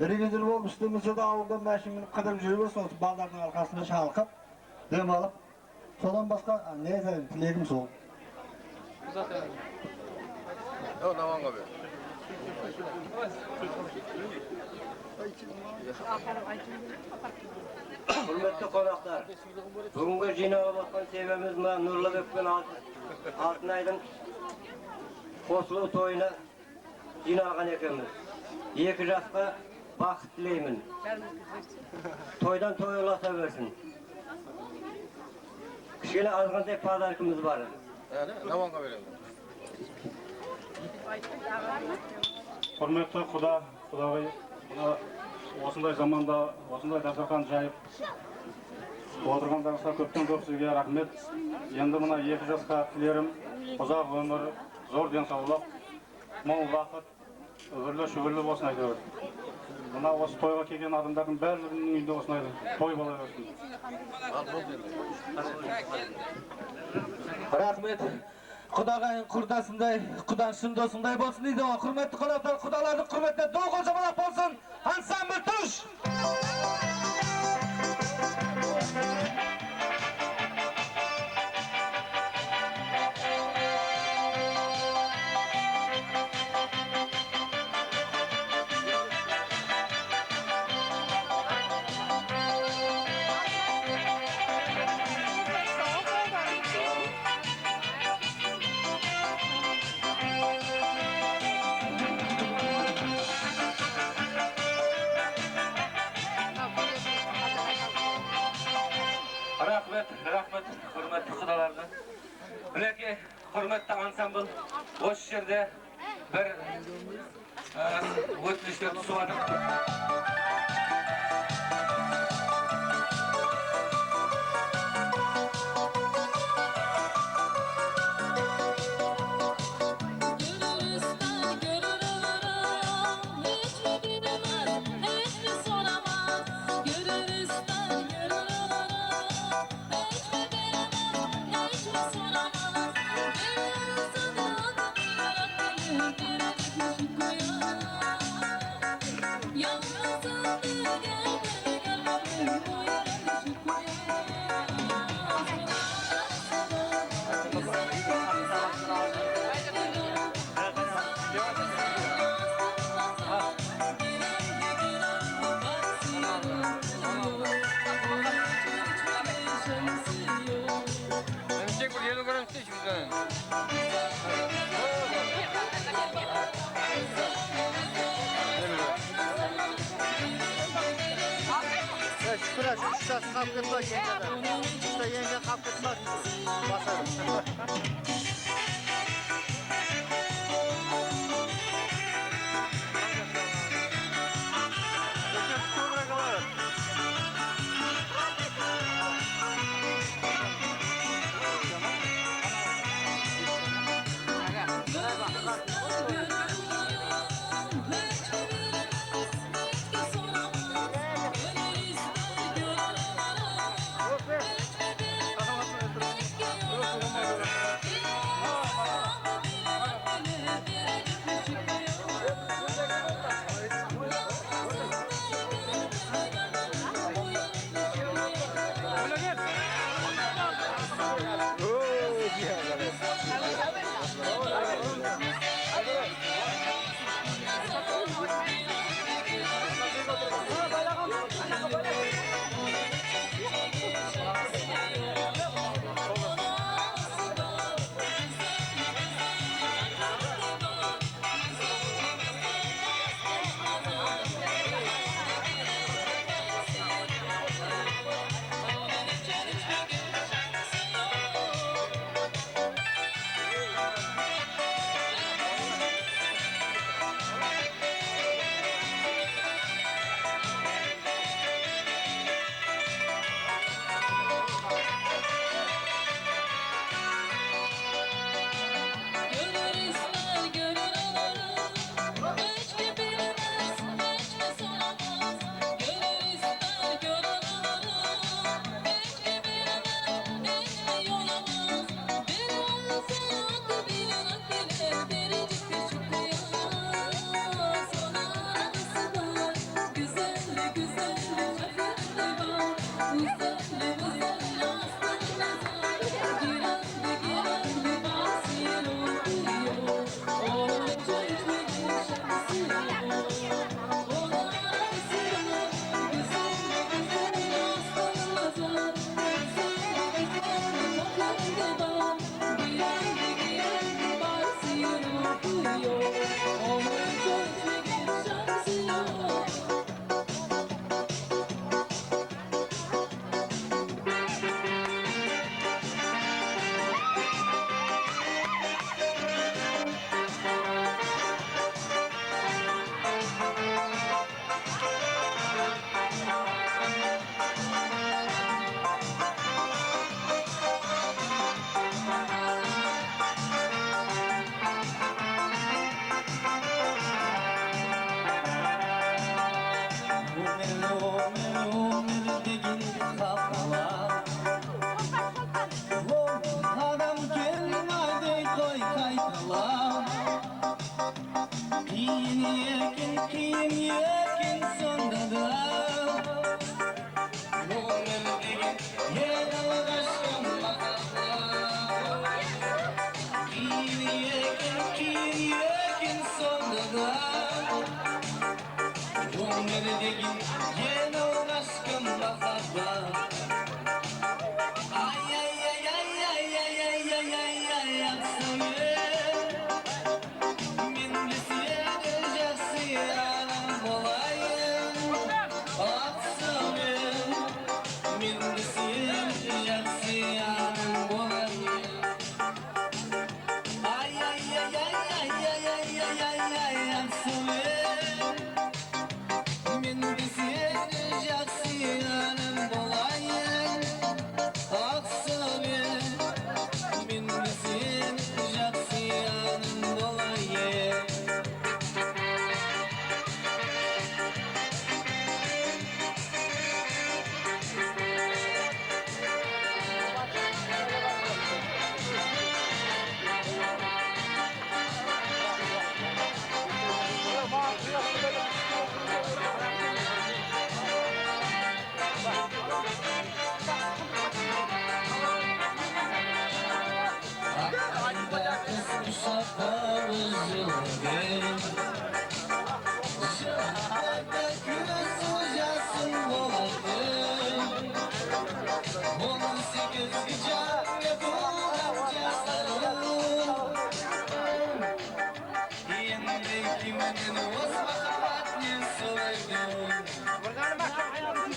ревизор болып істемесе де ауылдан мәшінмен қыдырып жүре берсін, осы балдардың арқасында шалқып, дем алып. Содан басқа не айтайын, тілегім сол. Науанға бер. Құрметті қонақтар, бүгінгі жиналып отқан себебіміз мына Нұрлыбек пен Алтынайдың қосылу тойына жиналған екенбіз. Екі жасқа бақыт тілеймін. Тойдан тойласа берсін. Кішкене азғантай подаркіміз бар. Науанға беремін. Құрметті Құдағай, осындай заманда, осындай дастархан жайып, отырғандарыңызға көптен көп сізге рахмет. Енді мына екі жасқа тілерім, ұзақ өмір, зор денсаулық, мол бақыт, өрлі шүгірлі болсын айтып. Мына осы тойға келген адамдардың бәрінің үйінде осындай той бола берсін. Рахмет. Құдағайын құрдасындай, құданшын досындай болсын дейді ғой. Құрметті қонақтар, құдалардың құрметіне ду қошамалақ болсын. Ансамбль туш! Рахмет, құрметті құдаларды. Мінеке, құрметті ансамбл, осы жерде бір өтінішке түсіп жатыр. kapıp gitmez yenge. İşte yenge kapıp gitmez. Basarım.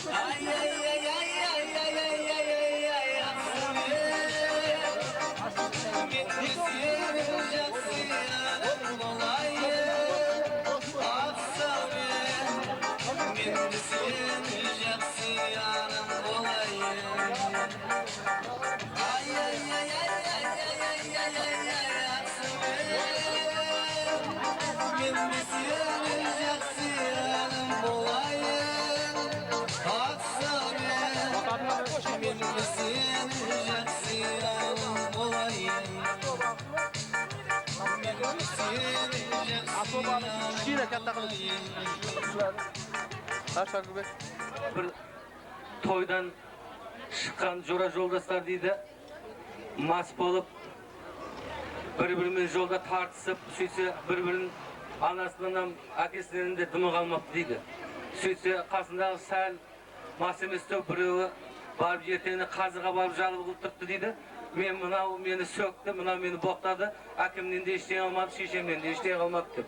Ay ay ay ay ay Şimdi senin жақсы yanım olayım. Ay ay ay ay ay ay ay ay ay ay aksın. Şimdi senin жақсы yanım olayım. Aksın. Şimdi senin жақсы yanım olayım. Bir toydan şıkkan jora joldaşlar deydi. Mas bolup bir-birimiz jolda tartışıp, söйтсе bir-birinin anasından akesinden de dımı kalmaptı deydi. Söйтсе qasınдағы sal mas emesті біреуі barıp ertеңіне қазыға barıp жалып kılıp turttu deydi. Men meni söktü, meni boqtadı. Akimden de işten almadı, şişemden de işten almadı deb.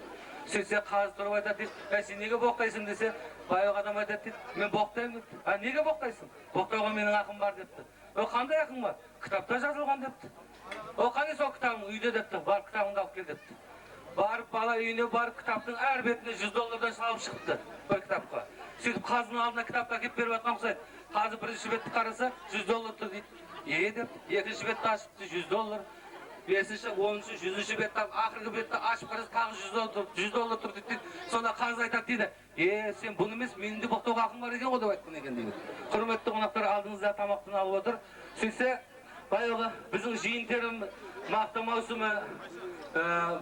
Söйтсе қазы тұрып айтады дейді, сен неге боқтайсың десе, баяғы адам айтады дейді, мен боқтаймын депті. Неге боқтайсың? Боқтауға менің ақым бар депті. Қандай ақың бар? Кітапта жазылған депті. Қане сол кітабың? Үйде депті. Бар кітабыңды алып кел депті. Барып бала үйіне барып кітаптың әр бетіне $100 салып шығыпты бір кітапқа. Сөйтіп қазының алдына кітапты әкеп беріп жатқан ұқсайды. Қазы бірінші бетті қараса $100 тұр дейді. Деп, екінші бетті ашыпты $100. Бесінші, 10-шы, 100-шы бетті, ақырғы бетті ашып қарасы тағы $100 тұр дейді. Сонда қазы айтады дейді. Сен бұны емес, менің де боқтауға ақым бар екен ғой деп айтқан екен дейді. Құрметті қонақтар, алдыңызда тамақтан алып отыр. Сөйтсе, баяғы біздің жиын терім мақта маусымы,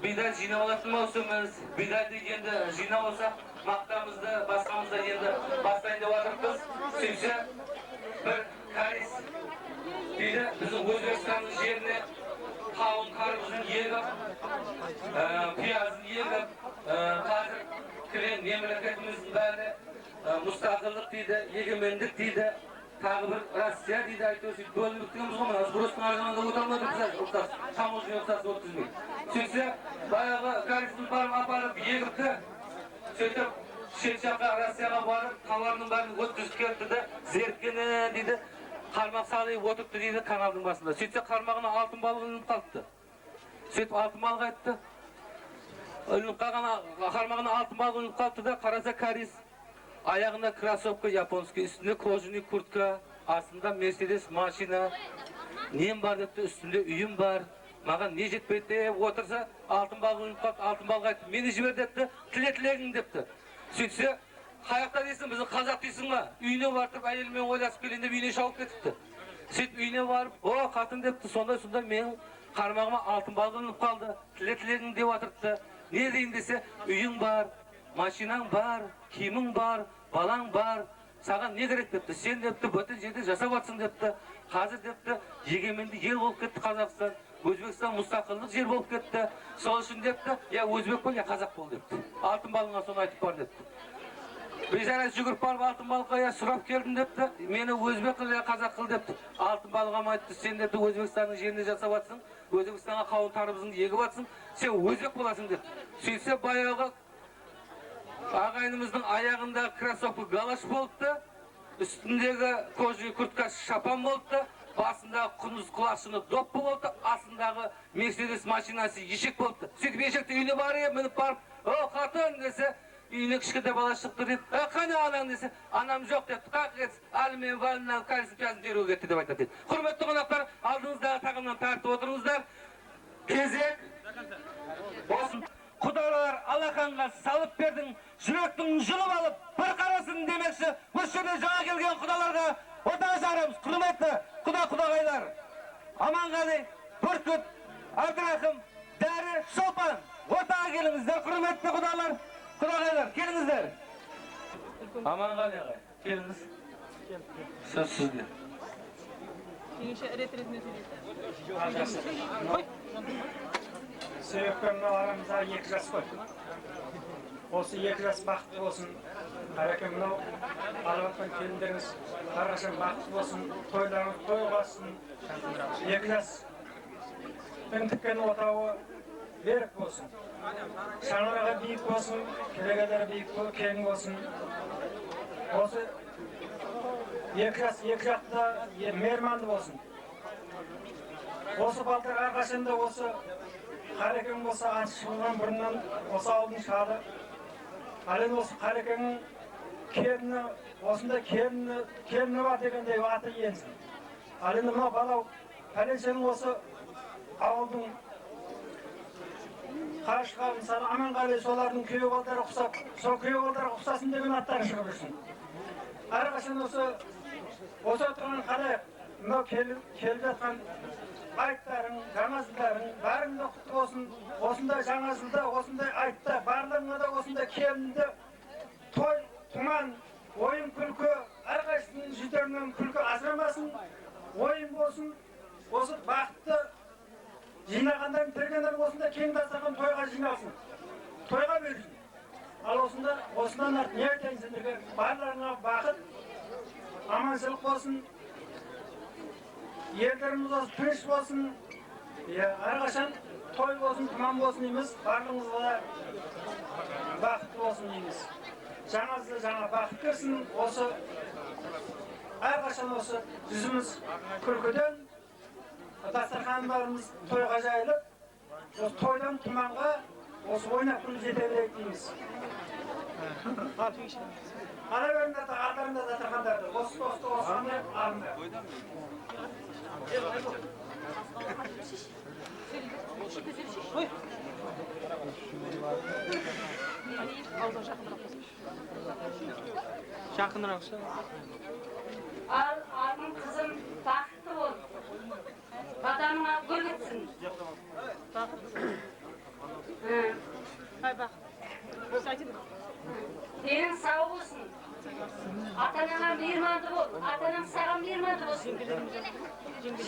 бидай жинап алатын маусымыз, бидайды енді жинап алсақ, мақтамызды, басқамызды енді бастайын деп отырмыз. Сөйтсе, бір карис дейді, біздің Өзбекстанның жеріне қауын қарбызын егіп, пиязын егіп, қазір кірен мемлекетіміздің бәрі мұстақылдық дейді, егемендік дейді, тағы бір Россия дейді, айтып сөйтіп бөлініп кеткенбіз ғой, мына Сбростың аржағында өте алмадық біз ұлттас, Шамолжын ұлттасы өткізмей. Сөйтсе, баяғы каристің барып апарып егіпті, сөйтіп шет жаққа Россияға барып, тауарының бәрін өткізіп келді де, зерткені дейді, қармақ салып отырыпты дейді каналдың басында. Сөйтсе қармағына алтын балық ілініп қалыпты. Сөйтіп алтын балық айтты. Ілініп қалған қармағына алтын балық ілініп қалыпты да, қараса карис. Аяғында кроссовка японский, үстінде кожаный куртка, астында Мерседес машина. Нем бар депті, үстінде үйім бар. Маған не жетпейді деп отырса, алтын балық ілініп қалыпты. Алтын балық айтты, мені жібер депті, тілегің депті. Сөйтсе, қаяқта дейсің, біздің қазақ дейсің ба? Үйіне барып, әйелмен ойласып келейін деп үйіне шауып кетіпті. Сөйтіп үйіне барып, қатын депті, сонда менің қармағыма алтын балық ілініп қалды. Тілегің деп отырыпты. Не дейін десе, үйің бар, машинаң бар, киімің бар, балаң бар. Саған не керек депті? Сен депті, бөтен жерде жасап жатсың депті. Қазір депті, егеменді ел болып кетті Қазақстан. Өзбекстан мұстақылдық жер болып кетті. Сол үшін депті, я өзбек бол, я қазақ бол депті. Алтын балыңа соны айтып бар депті. Бейжара жүгіріп барып алтын балыққа я сұрап келдім депті. Мені өзбек қыл, я қазақ қыл депті. Алтын балыға айтты, сен депті Өзбекстанның жерінде жасап жатсың, Өзбекстанға қауын тарбызыңды егіп жатсың, сен өзбек боласың депті. Сөйтсе баяғы ағайынымыздың аяғында кроссовка галаш болыпты, үстіндегі кожаный куртка шапан болыпты, басындағы құндыз құлақшыны доп болыпты, астындағы Мерседес машинасы ешек болыпты. Сөйтіп ешекті үйіне барып, мініп барып, қатын десе, үйіне кішкентай бала шықты дейді. Қане анаң десе, анам жоқ депті. Қақ етсі, әлі мен валынан кәрісіп жазын теруге кетті деп айтады. Құрметті қонақтар, алдыңыздағы тағымнан тартып отырыңыздар. Кезек болсын. Құдалар алақанға салып бердің, жүректің жылып алып, бір қарасын демекші, осы жерде жаңа келген құдаларға отаға шағырамыз. Құрметті құдағайлар, Аманғали, Бүркіт, Абдрахым, Дәрі, Шолпан, отаға келіңіздер. Құрметті құдағайлар, келіңіздер. Аманғали ағай, келіңіз. Сөз сізге. Себепкердің арамызда 2 жас қой. Осы 2 жас бақытты болсын. Әрекем мынау алып атқан келіндеріңіз әрқашан бақытты болсын. Тойларыңыз той бассын. 2 жас тіккен отауы берік болсын. Шаңырағы биік болсын, керегелері биік кең болсын. Осы 2 жас 2 жақта мейірманды болсын. Осы балтыр әрқашанда осы Қарекең болса аты шығылған бұрыннан осы ауылдың шалы. Әлен осы Қарекеңнің келіні осында келіні бар дегендей аты енсін. Ал енді мына бала пәленшенің осы ауылдың Қарашыға мысалы Аманғали солардың күйеу балдары ұқсап, сол күйеу балдарға ұқсасын деген аттары шығып жүрсін. Әрқашан осы отырған қалай мынау келіп жатқан айттарың, жаңазылдарың бәріңді құтты болсын. Осындай жаңазылда, осындай айтта, барлығыңа да осындай келінді той, тұман, ойын күлкі, әрқайсының жүздерінен күлкі ажырамасын, ойын болсын, осы бақытты жинағандарын тергендер осында кең дастархан тойға жиналсын, тойға берсін. Ал осындан артық не айтайын сендерге? Барларыңа бақыт, аманшылық болсын, елдеріміз осы тыныш болсын, әрқашан той болсын, тұман болсын дейміз, барлығыңызға да бақытты болсын дейміз. Жаңазды жаңа бақыт берсін, осы әрқашан осы жүзіміз күлкіден, дастархандарымыз тойға жайылып, осы тойдан тұманға осы ойнап күліп жете берейік дейміз. Ара беріңдер де, артарыңдар дастархандарды, осы алыңдар. Жақынырақ. Al armın kızım baktı ol. Vatanına gül gitsin. Hay bak. Senin sağ olsun. Atanana birmandı ol. Atanan sağam birmandı olsun.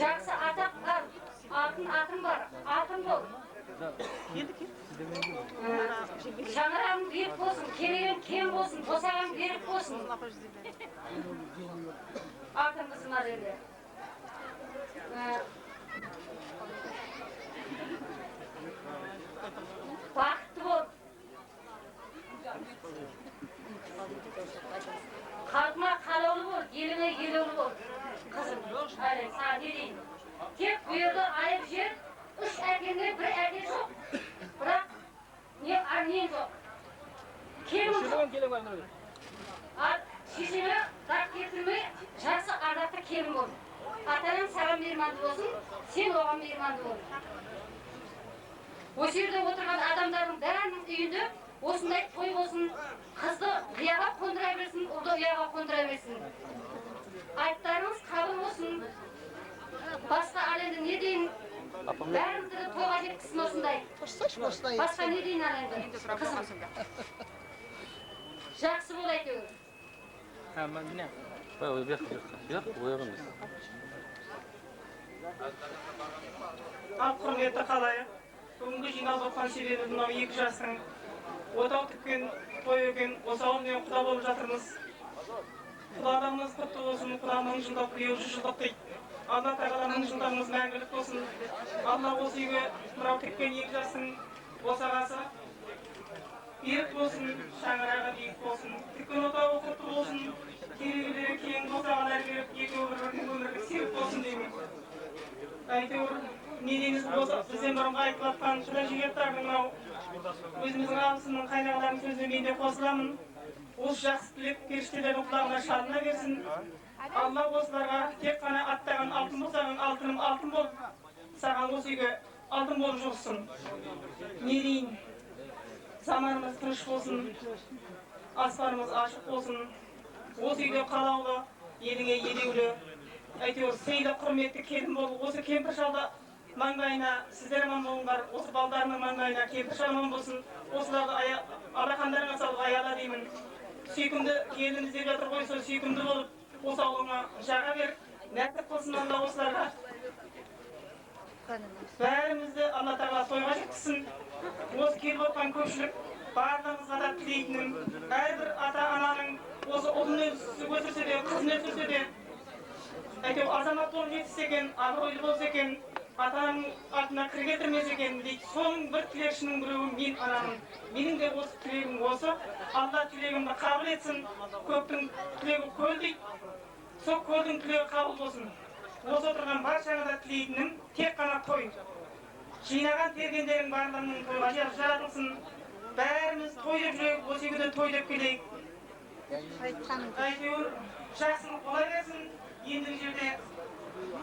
Жақсы атақ бар. Алтын бар. Алтын бол. Шаңырағың берік болсын, керегің кем болсын, босағың берік болсын. Алтын қызым бар енді. Бақытты бол. Халқыңа қалаулы бол, еліңе елеулі бол. Қызым, әлі саған не дейін. Тек bu yerda ayıp жер, үш әкеңде бір әке жоқ. Бірақ не арнен жоқ. Келім жоқ. Ал шешеңе дақ кетірмей, жақсы ардақты келім бол. Атаның саған мейірманды болсын, сен оған мейірманды бол. Осы жерде отырған адамдардың бәрінің үйінде осындай той болсын, қызды ұяға қондыра берсін, ұлды ұяға қондыра берсін. Айттарыңыз қабыл болсын. Басқа әлемді не дейін? Бәрімізді тойға жеткісін осындай. Басқа не дейін әлемді? Қызым. Жақсы бол әйтеуір. Ал құрметті қалайық, бүгінгі жиналып отқан себебі мынау 2 жастың отау тіккен той екен, осы ауылмен құда болып жатырмыз. Құдаларымыз құтты болсын, құда 1000 жылдық, биыл 100 жылдық дейді. Алла тағала 1000 жылдарыңыз мәңгілік болсын. Алла осы үйге мынау тіккен 2 жастың босағасы берік болсын, шаңырағы биік болсын. Тіккен отауы құтты болсын, керегелері кең босағалар беріп, екеуі бір-бірінің өмірге серік болсын деймін. Әйтеуір, не дейміз болса, бізден бұрынғы айтып жатқан шыда жігеттардың мынау өзіміздің абысының қайнағаларының сөзіне мен де қосыламын. Осы жақсы тілек періштелердің құлағына шалына берсін. Алла осыларға тек қана аттаған алтын болсаң, алтыным алтын бол. Саған осы үйге алтын болып жұғсын. Не дейін? Заманымыз тыныш болсын, аспанымыз ашық болсын. Осы үйде қалаулы, еліңе елеулі. Әйтеуір сейді құрметті келін бол. Осы кемпір шалда маңдайына сіздер аман болыңдар. Осы балдарының маңдайына кемпір шал аман болсын. Осыларды алақандарыңа салып аяла деймін. Сүйкімді келін іздеп жатыр ғой, сол сүйкімді болып, осы ауылыңа жаға бер. Нәттік қылсын Алла осыларға. Бәрімізді Алла тағала тойға жеткізсін. Осы келіп отқан көпшілік барлығымызға да тілейтінім, әрбір ата-ананың осы ұлын өсірсе де, қызын өсірсе де, әйтеуір азамат болып жетсе екен, абыройлы болса екен, ата-ананың артына кір келтірмесе екен дейді. Соның бір тілекшінің біреуі мен анамын. Менің де осы тілегім осы. Алла тілегімді қабыл етсін. Көптің тілегі көл дейді. Сол көлдің тілегі қабыл болсын. Осы отырған баршаңа да тілейтінім тек қана той. Жинаған тергендерің барлығының тойға жаратылсын. Бәріміз той деп жүрейік, осы үйге той деп келейік. Әйтеуір жақсылық бола берсін. Ендігі жерде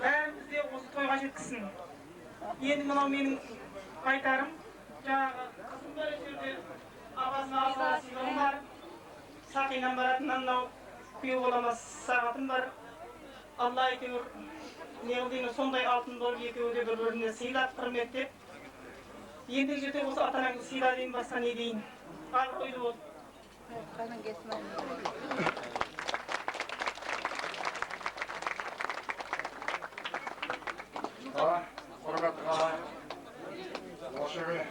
бәріміз де осы тойға жеткізсін. Енді мынау менің айтарым. Жаңағы қызым бар жерде апасына сыйлығым бар. Сақинам баратыннан мынау күйеу боламас сағатым бар. Алла әйтеуір неғылдеймін сондай алтын болып екеуі де бір-біріне сыйлап құрметтеп. Ендігі жерде осы атанаңды сыйла дейін басқа не дейін. Абыройлы бол. Құрметті қалай, осы күні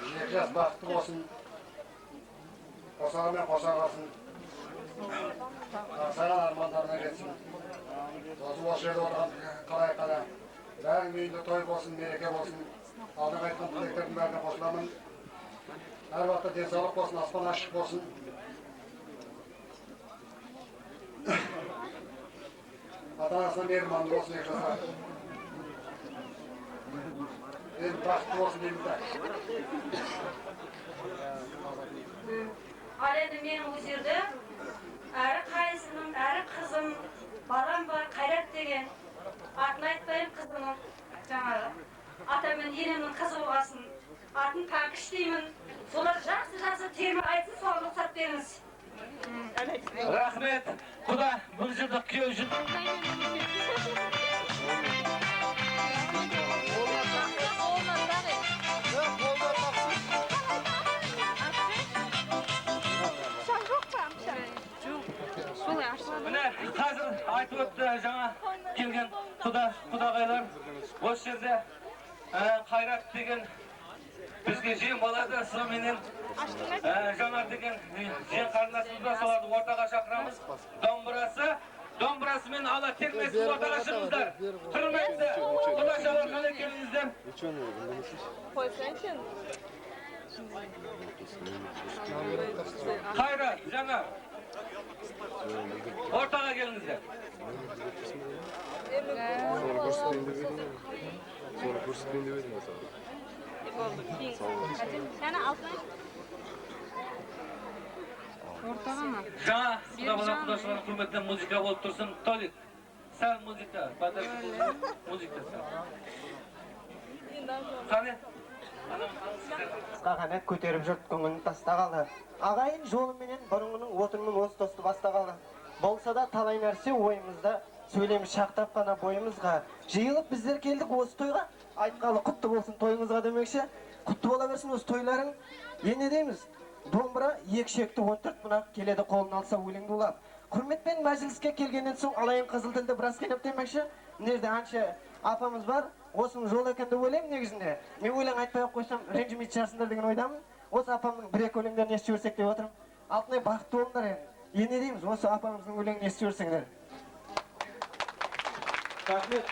екі жас бақытты болсын, қосағымен қосағасын, саған армандарына кетсін. Осы жерде отырған қалай, бәрің үйінде той болсын, мереке болсын, алдың айтқан тілектердің бәріне қосыламын. Әр уақытта денсаулық болсын, аспан ашық болсын. Ата-анасына мейірманды болсын екі жасқа. Енді бақытты болсын дейміз де. Ал енді мен бұл жерде әрі қайсының, әрі қызым, балам бар, Қайрат деген. Атын айтпайым қызымның жаңағы. Атамын енемнің қызы болғасын. Атын Пәкіш деймін. Солар жақсы терме айтсын, соған рұқсат беріңіз. Рахмет. Құда бұл жерде күйеу жүр. Міне қазір айтып өтті жаңа келген құдағайлар. Осы жерде Қайрат деген бізге жем болады, сонымен Жанар деген жен қарындасымызды соларды ортаға шақырамыз. Домбырасымен ала термесін ортаға шығыңыздар. Құрметті құдашалар, қалай келіңіздер? Қайрат, Жанар, ортаға келіңіздер. Sonra көрсетпейін деп едім осы. Ортаға ма? Жаңа құдашалардың құрметті музыка болып тұрсын. Толик, сәл музыка, батыр музыка сәл. Қане? Қағана көтеріп жұрт көңілін тастағалы. Ағайын жолыменен бұрынғының отынның осы досты бастағалы. Болса да талай нәрсе ойымызда, сөйлеміз шақтап қана бойымызға. Жиылып біздер келдік осы тойға. Айтқалы құтты болсын тойыңызға демекші. Құтты бола берсін осы тойларың. Ене дейміз, домбыра екі шекті 14 мұнақ келеді қолын алса өлеңді улап. Құрметпен мәжіліске келгеннен соң алайын қызыл тілді біраз қайнап демекші. Нерде әнші апамыз бар, осының жол екенді ойлаймын негізінде. Мен өлең айтпай қойсам ренжімейді шығарсыңдар деген ойдамын. Осы апамның бір-екі өлеңдерін естіп жүрсек деп отырмын. Алтынай бақытты болыңдар енді. Ене дейміз, осы апамыздың өлеңін естіп жүрсеңдер. Рахмет.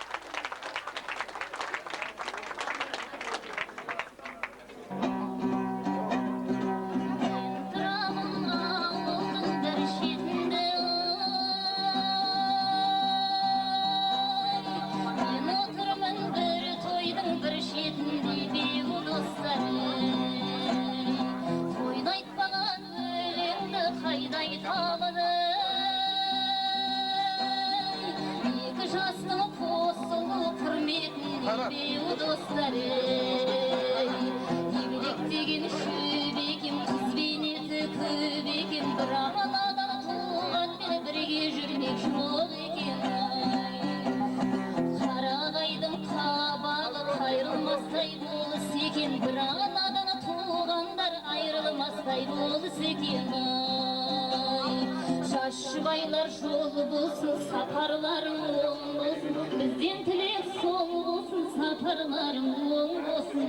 Şaşbaylar yolu bulsun, saparlarım oğul olsun. Bizden tilek sol olsun, saparlarım oğul olsun.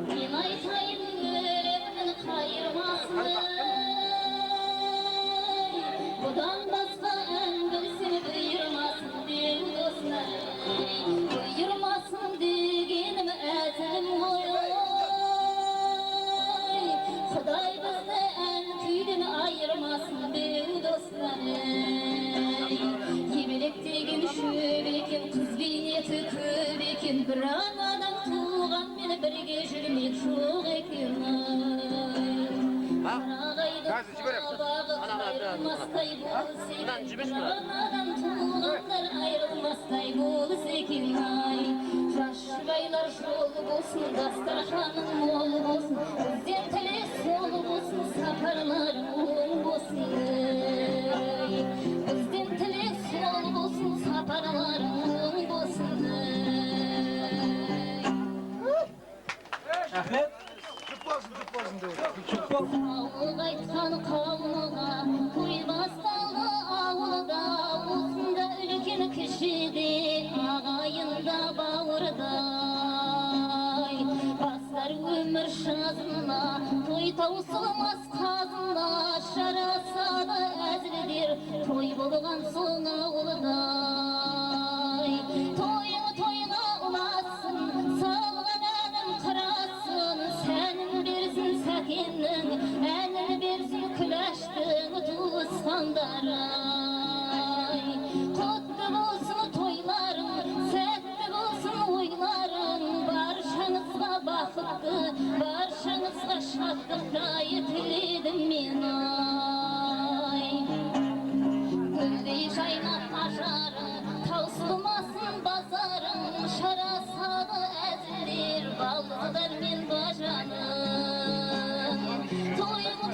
Ben aytayım öğretmen kayırmasın. Budan başka en bilsini buyurmasın dev dostlar. Buyurmasın degenim əzəlim oy. Xuday bizni en küydün ayırmasın dev dostlar. Yemelek degen şöbekin, kız beyneti köbekin. Bir anadan tuğan beni bir Ayrılmazday bol zekin ay Şaşbaylar şol olsun Dastarhanın mol olsun Bizden tele sol olsun Saparların olsun Bizden tele sol olsun Saparların olsun Rahmet. Çık bolsun. Ağıl aytkan kavmuğa Kuymaz dağlı ağılda Olsunda ülken kişidi Ağayında bağırday Baslar ömür şazına Toy tausılmaz kazına Şarasalı ezlidir Toy bulgan soğun ağılday Toyuna ulasın Sağlan elim kırasın Senin birsin sakinin Enin birsin küleştin Tuzkandaray Kutlu olsun toyların Setli olsun oyların Barşanızga bakıttı Barşanızga şatlıkta Yetilidim min ay Güldey şaynak aşarın Tausılmasın bazarın Şarasalı ezilir Ballıdır min bacanın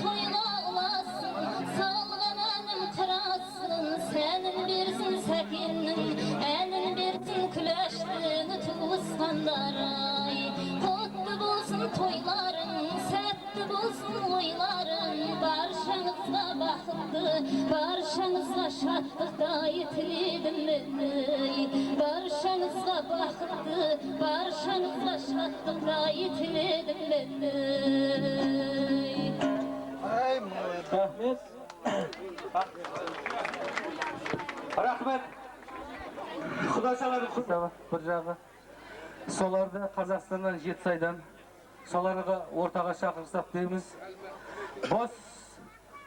Toyuna ulasın Salgan enim kırasın Senin birsin sakinin Enin birsin küleştin Tuzkandaray Kutlu bulsun toyların Setli bulsun oyların Barşanızga bakıttı Barşanızga şatlıkta Yetilidim beni Barşanızga bakıttı Barşanızga şatlıkta Yetilidim beni Rahmet. Rahmet. Xudo salami bir jagı. Solarda Қазақстандан Жетісайдан соларға ортаға шақырсақ дейміз. Бос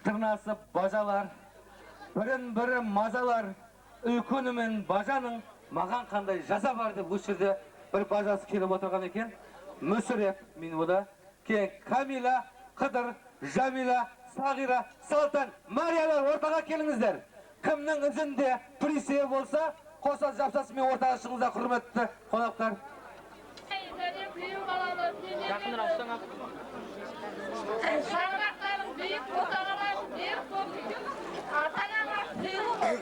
тырнасып бажалар, бірін-бірі мазалар, үлкені мен бажаның маған қандай жаза бар деп осы жерде бір бажасы келіп отырған екен. Мүсіреп мен ода. Кейін Камила, Қыдыр, Жамила, Сағира, Салтан, Мариялар ортаға келіңіздер. Кімнің ізінде прессе болса, қоса жапсасымен ортаға шығыңыздар, құрметті қонақтар. Жақындырақ ұстаңа. Шаңырақтарың биік, отағаларың биік болып, ата-аналар сыйлы бол.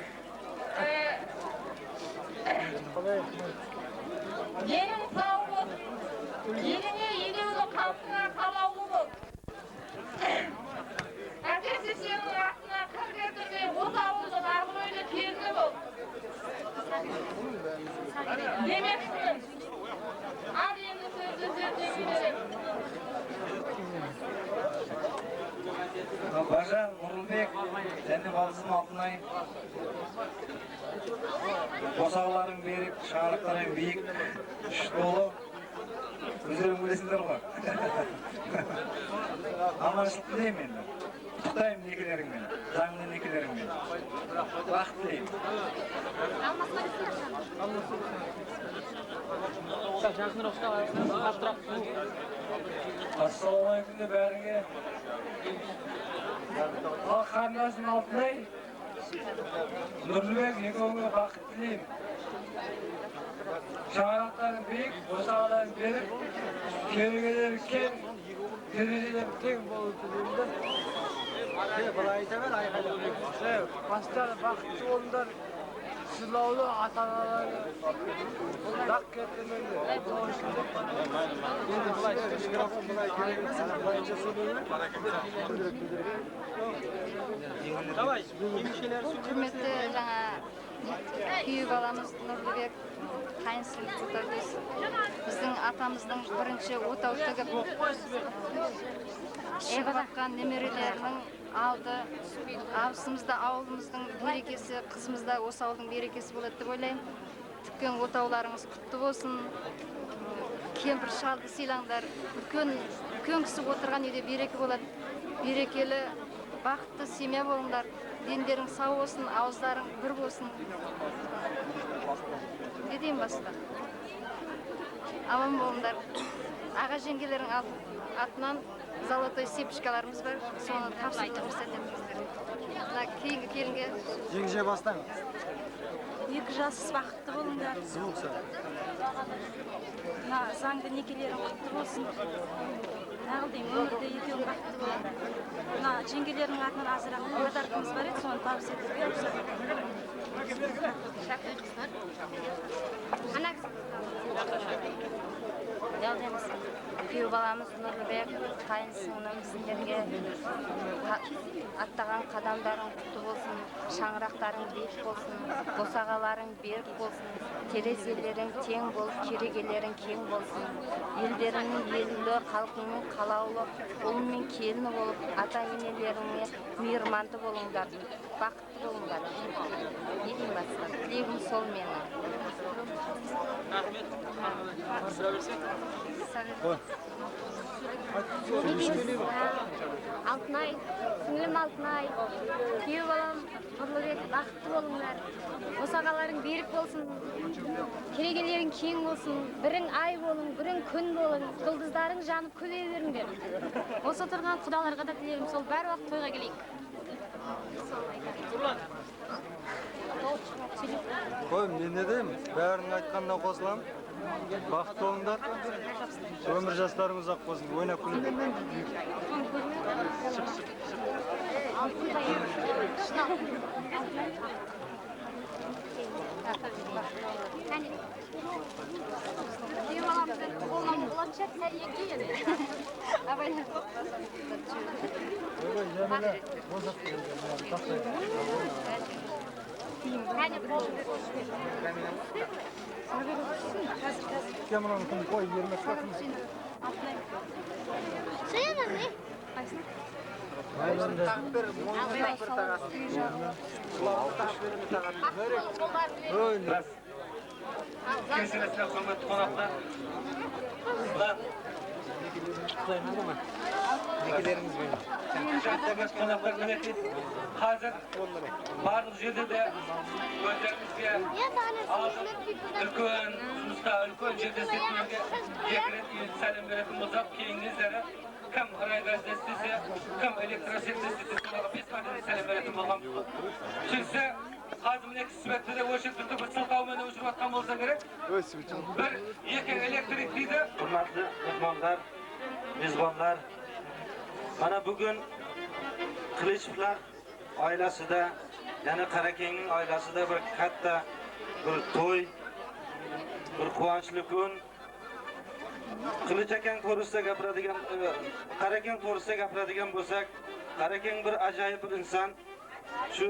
Елің сау бол. Еліңе елеулі халқыңа қалаулы бол. Әкесі сенің артына қыр кетірмей, от ауылды арғылөйлі келді бол. Демексің. Al енді сөзді берем. Бажан, Нұрлыбек, және балысым Алтынай. Босағаларың берік, шаңырақтарың биік, толы. Өздерің білесіңдер ғой. Аманшылық тілеймін енді. Құттықтаймын некелеріңмен, заңды некелеріңмен. Бақыт тілеймін. Ассалаумағалейкум де бәріңе. Ал қарындасым Алтынай, Нұрлыбек, екеуіңе бақыт тілеймін. Шаңырақтарың биік, босағаларың берік, керегелері кең, терезелері тең болу тілеймін. Былай айта бер, айқайлап. Бастары бақытты болыңдар. Сыйлаулы ата-аналары дақ кетірмеңдер. Енді былайша микрофон былай кереміз, былайша сөйлеймін. Құрметті жаңа күйеу баламыз Нұрлыбек, қайынсынықтарымыз, біздің атамыздың бірінші отау тігіп егіп атқан немерелерінің алды, абысымызда ауылымыздың берекесі, қызымызда осы ауылдың берекесі болады деп ойлаймын. Тіккен отауларыңыз құтты болсын. Кемпір шалды сыйлаңдар. Үлкен кісі отырған үйде береке болады. Берекелі, бақытты семья болыңдар. Дендерің сау болсын, ауыздарың бір болсын. Не деймін басқа? Аман болыңдар. Ağa жеңгелердің атынан золотой сепочкаларымыз бар. Соны тапсырып көрсетеміз сіздерге. Мына кейінгі келінге. Жеңше бастаңыз. 2 жассыз бақытты болыңдар. Мына заңды некелерің құтты болсын. Нағылдың өмірде екеуің бақытты болыңдар. Мына жеңгелердің атынан азырақ подаркымыз бар еді, соны табыс етіп Күйеу баламыз Нұрлыбек, қайынсыңлым сендерге аттаған қадамдарың құтты болсын, шаңырақтарың биік болсын, босағаларың берік болсын, терезелерің тең болып, керегелерің кең болсын, елдеріңнің елілі, халқыңның қалаулы, ұлың мен келіні болып, ата-енелеріңе мейірманды болыңдар, бақытты болыңдар. Не деймін басқа? Тілегім сол менің. Алтынай, сіңлім Алтынай, күйеу балам Нұрлыбек, бақытты болыңдар. Босағаларың берік болсын, керегелерің кең болсын, бірің ай болың, бірің күн болың, жұлдыздарың жанып күле беріңдер. Осы тұрған құдаларға да тілегім сол, бәр уақыт тойға келейік. Қой, мен не деймін? Бәрінің айтқанына қосылам. Бақытты болыңдар. Өмір жастарыңыз ақ болсын. Ойнап күліңдер. Күйеу баламыздың қолынан болатын шығар, сәл екі еді. Абайлар. Кемананы күн қой, ермек қақын. Сүйенің не? Кешіресіне құрметті қонақтар. Некелеріңізбен. Қонақтар мінекей. Қазір барлық жерде де өздеріңізге үлкен жұмыста, үлкен жерде істейтіндерге екі рет сәлем беретін болсақ, кейінгіздері кім райгазда істесе, кім электросетте істесе, соларға 5 қадам сәлем беретін болған. Сөйтсе, қазір мінекей суретті де өшіртті бір сылтаумен өшіріп атқан болса керек. Бір екі электрик дейді. Құрметті мehmonlar, mezbonlar, mana bugun Qilichovlar oilasida, ya'ni Qarakengning oilasida bir katta bir to'y, bir quvonchli kun. Qilich akang to'g'risida gapiradigan, Qarakeng to'g'risida gapiradigan bo'lsak, Qarakeng bir ajoyib bir inson. Shu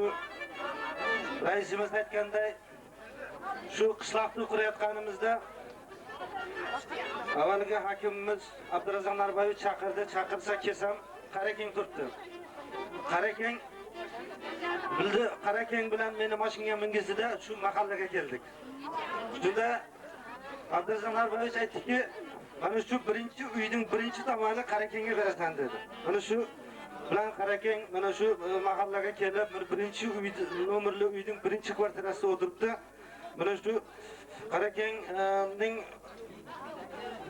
raisimiz aytganday, shu qishloqni qurayotganimizda avvalgi hokimimiz Abdurazzoq Narbayevich chaqirsa kelsam, Qarakeng turibdi. Qarakeng bildi, Qarakeng bilan meni mashinaga mingizdi-da, shu mahallaga keldik. Shunda Abdurazzoq Narbayevich aytdiki, mana shu birinchi uyning birinchi tomoni Qarakengga berasan dedi. Mana shu bilan Qarakeng mana shu mahallaga kelib, birinchi nomerli uyning birinchi kvartirasida o'tiribdi. Mana shu Qarakengning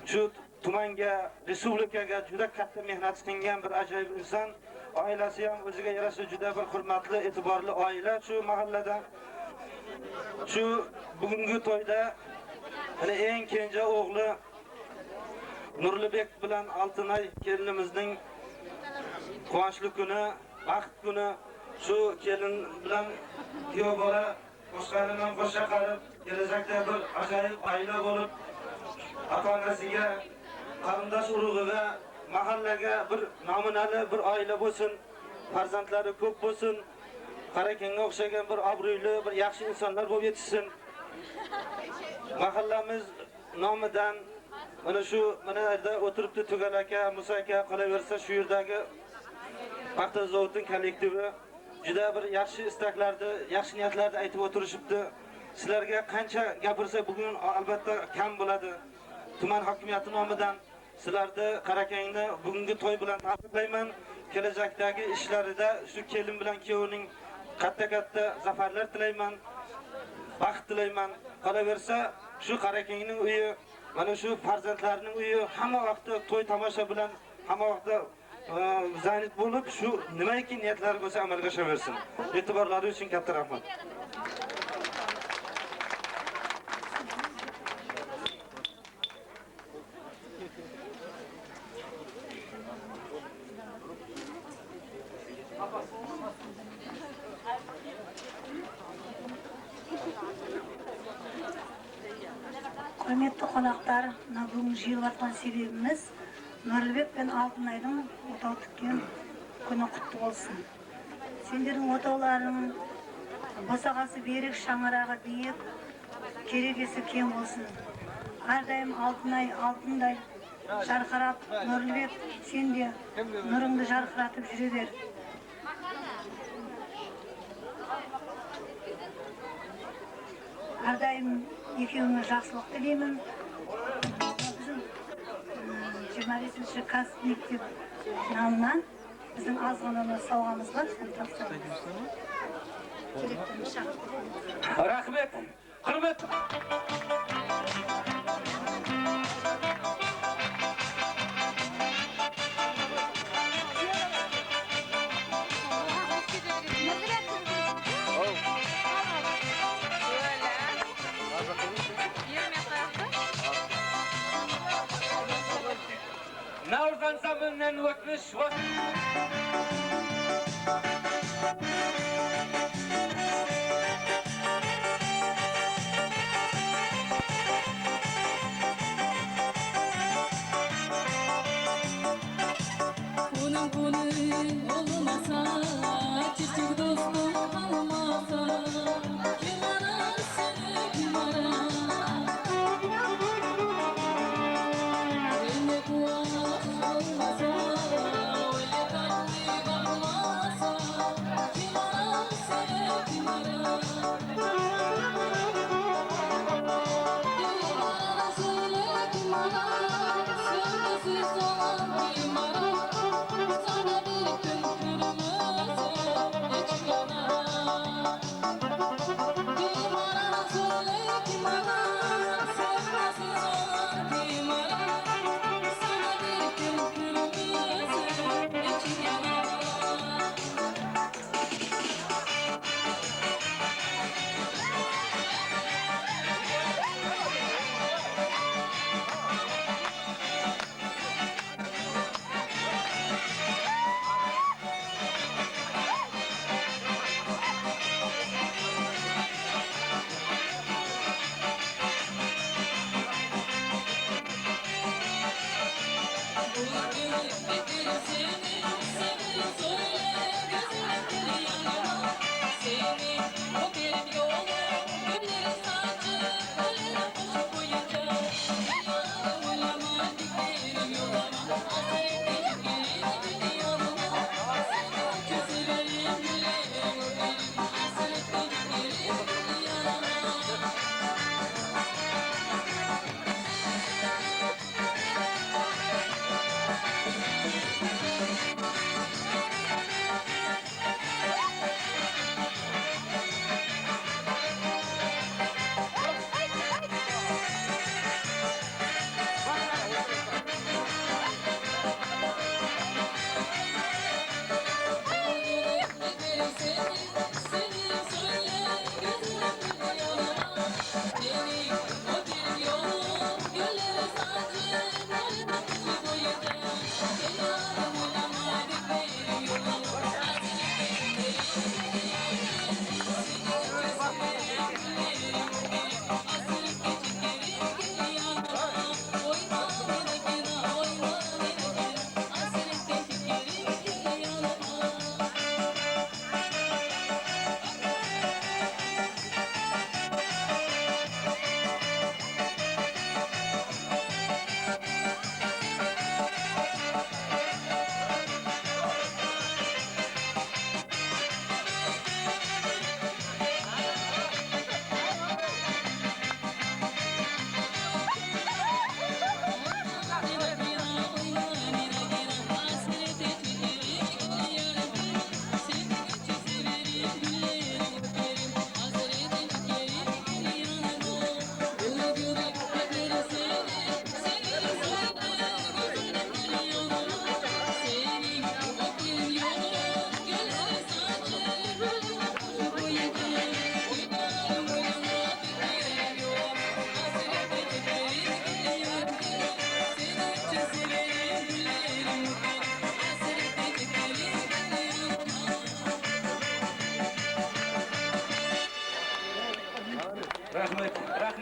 shu tumanga, respublikaga juda katta mehnat qilgan bir ajoyib inson. Oilasi ham o'ziga yarasha juda bir hurmatli, e'tiborli oila shu mahallada. Shu bugungi to'yda ana eng kenja o'g'li Nurlibek bilan Oltinay kelinimizning quvonchli kuni, baxt kuni. Shu kelin bilan kuyov bola boshqalardan qo'sha qarib, kelajakda bir ajoyib oila bo'lib, ota-onasiga, qarindosh urug'iga, mahallaga bir namunali bir oila bo'lsin, farzandlari ko'p bo'lsin, Qarakengga o'xshagan bir obro'li, bir yaxshi insonlar bo'lib yetishsin. Mahallamiz nomidan mana shu mana yerda o'tiribdi Tugal aka, Musa aka qolaversa shu yerdagi paxta zavodning kollektivi juda bir yaxshi istaklarni, yaxshi niyatlarni aytib o'tirishibdi. Sizlarga qancha gapirsa bugun albatta kam bo'ladi. Tuman hokimiyati nomidan sizlarni Qarakengni bugungi to'y bilan tabriklayman. Kelajakdagi ishlarida shu kelin bilan kuyovning katta zafarlar tilayman. Baxt tilayman. Qolaversa shu Qarakengning uyi mana şu farzandlarining uyi hamma vaqtda to'y tomosha bilan hamma vaqtda zanit bo'lib, shu nimaiki niyatlari bo'lsa amalga oshaversin. E'tiborlari uchun katta rahmat. Құрметті қонақтар, бүгін жиылып себебіміз Нұрлыбек пен Алтынайдың отау тіккен күні құтты болсын. Сендердің отауларың босағасы берік, шаңырағы биік, керегесі кең болсын. Әрдайым Алтынай алтындай жарқырап, Нұрлыбек сен де нұрыңды жарқыратып жүре бер. Әрдайым екеуіңе жақсылық тілеймін. Біздің 25-ші кәсіп мектеп намынан біздің аз ғана сауғамыз бар. Керектерін шақырып. Рахмет. Құрмет. Navruzdan zamanından ötmüş Bunun olmasa, küçük dostum kalmasa, kim arar seni, kim arar? Beni bu olmasa, öyle kalbi bakmasa, kim arar seni, kim arar? Kim arar söyle, kim arar? Sözsüz olan kim arar? Sana bir gün kırmızı hiç yanar. Kim arar söyle kim arar? Sevmesiz olan kim arar? Sana bir gün kırmızı hiç yanar.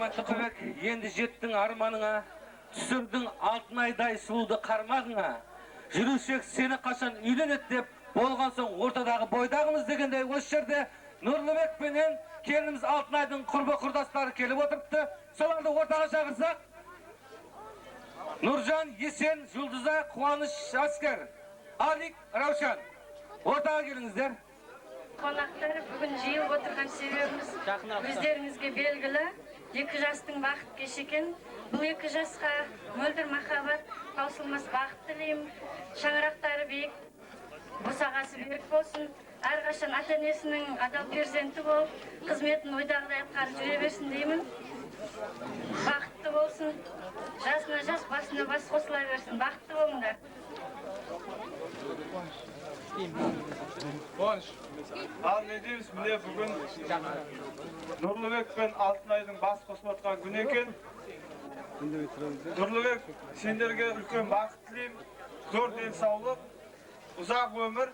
Armanты Kıbek, endi jettin armanına, түсірдің алтын ayдай сұлуды қармағыңа. Жүрушек сені қашан үйленет деп, болған соң ортадағы бойдағымыз дегендей осы жерде Нұрлыбек пенен келініміз Алтынайдың құрбы құрдастары келіп отырыпты. Соларды ортаға шақырсақ. Нұржан, Есен, Жұлдыза, Қуаныш, Аскер, Алик, Раушан. Ортаға келіңіздер. Қонақтар, бүгін жиылып отырған себебіміз өздеріңізге белгілі. 2 жастың бақыт кеші екен. Бұл 2 жасқа мөлдір махаббат, таусылмас бақыт тілеймін. Шаңырақтары биік, босағасы берік болсын. Әрқашан ата-енесінің адал перзенті болып, қызметін ойдағыдай атқарып жүре берсін деймін. Бақытты болсын. Жасына жас, басына бас қосыла берсін. Бақытты болыңдар. Қуаныш, ал не дейміз, міне бүгін Нұрлыбек пен Алтынайдың бас қосып отқан күн екен. Нұрлыбек, сендерге үлкен бақыт тілеймін, зор денсаулық, ұзақ өмір,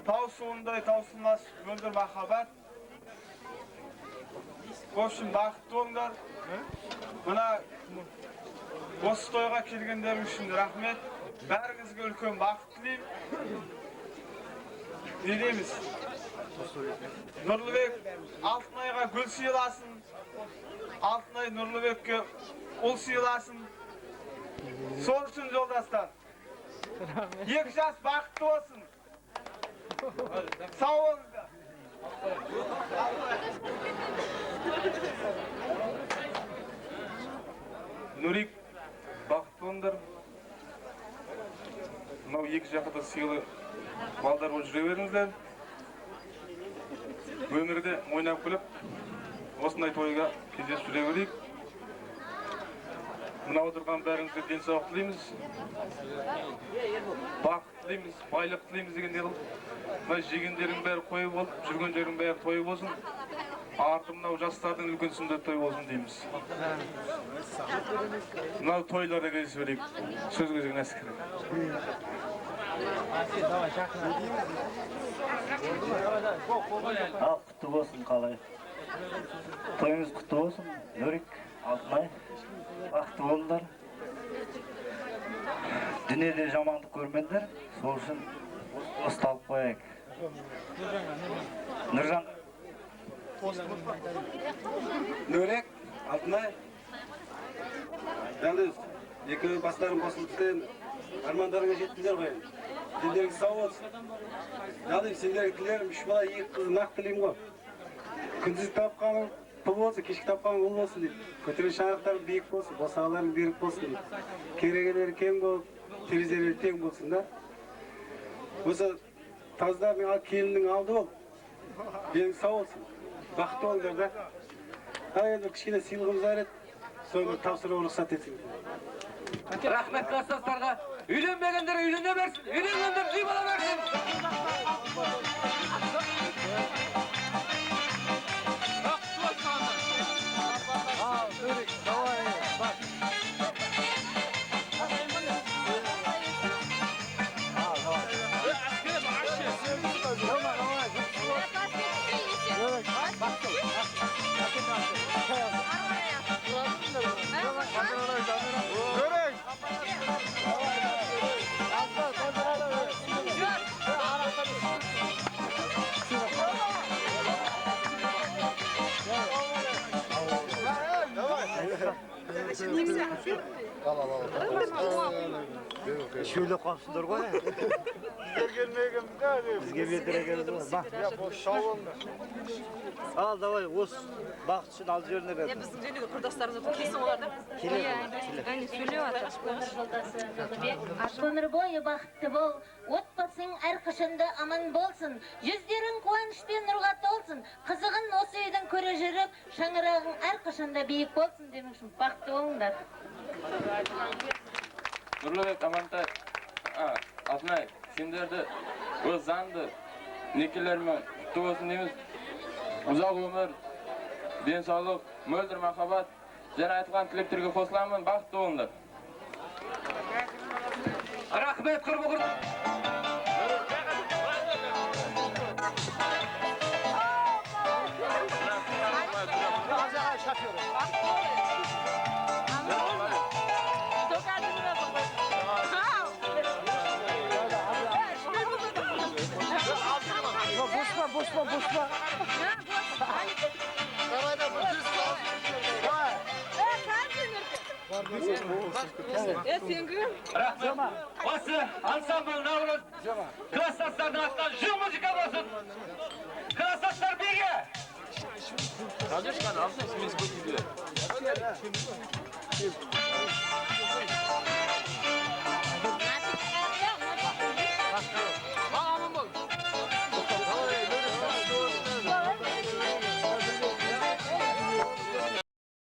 тау суындай таусылмас мөлдір махаббат. Общем, бақытты болыңдар. Мына осы тойға келгендерің үшін рахмет. Бәріңізге үлкен бақыт тілеймін. Не дейміз? Нұрлыбек Алтынайға гүл сыйласын. Алтынай Нұрлыбекке ұл сыйласын. Сол үшін жолдастар. 2 жас бақытты болсын. Сау болыңдар. Нұрик, бақытты болыңдар. Мынау 2 жақта да сыйлы балдар болып жүре беріңіздер. Өмірде ойнап күліп, осындай тойға кездесіп жүре берейік. Мына отырған бәріңізге денсаулық тілейміз. Бақыт тілейміз, байлық тілейміз дегенде қылып. Мына жегендерің бәрі қойы болып, жүргендерің бәрі тойы болсын. Арты мынау жастардың үлкенсінде той болсын дейміз. Мынау тойларда кездесіп берейік. Сөз кезеген әскер. Ал құтты болсын қалай. Тойыңыз құтты болсын. Нұрик, Алтынай, бақытты болыңдар. Дүниеде жамандық көрмеңдер. Сол үшін ұсталып қояйық. Нұржан. Нұрек, Алтынай. Yalnız, 2 бастарын қосылыптен армандарыңа жеттіңдер ғой. Сендеріңіз сау болсын. Yalnız, сендерге тілерім 3 бала 2 қыз нақ тілеймін ғой. Күндіз тапқаның пұл болсын, кешкі тапқаның ұл болсын дейді. Көтерген шаңырақтарың биік болсын, босағаларың берік болсын дейді. Керегелері кең болып, терезелері тең болсын да. Осы таздардың келіннің алды бол. Денің сау болсын. Бақытты болыңдар да. Енді кішкене сыйлығымыз бар еді. Соны тапсыруға рұқсат етсеңіз. Рахмет кластастарға. Үйленбегендер үйлене берсін. Үйленгендер үй бала берсін. Şöyle kapsınlar koy. Bizge bediregen var. Al davay os bakçın al жерine ver. Ya bizim жөнүгө курдастарыбыз бар, kesin олар да. Келе. Сүйлөп атат. Ömür boyu бақытты бол, отбасың әрқашанда аман болсын, жүздерің қуанышпен нұрға толсын, қызығын осы үйдің көре жүріп, шаңырағың әрқашанда биік болсын демек үшін бақытты болыңдар. Нұрлыбек, Амантай, Алтынай, сендерді өз заңды некелерімен құтты болсын дейміз. Ұзақ өмір, денсаулық, мөлдір махаббат, және айтылған тілектерге қосыламын, бақытты болыңдар. Рахмет, құрбы құрбы. Boşma. Rahmet. Осы ансамбль Наурыз класстастардың атынан жыл музыка болсын. Класстастар берге. Конечно, алсын, сменс көтейді.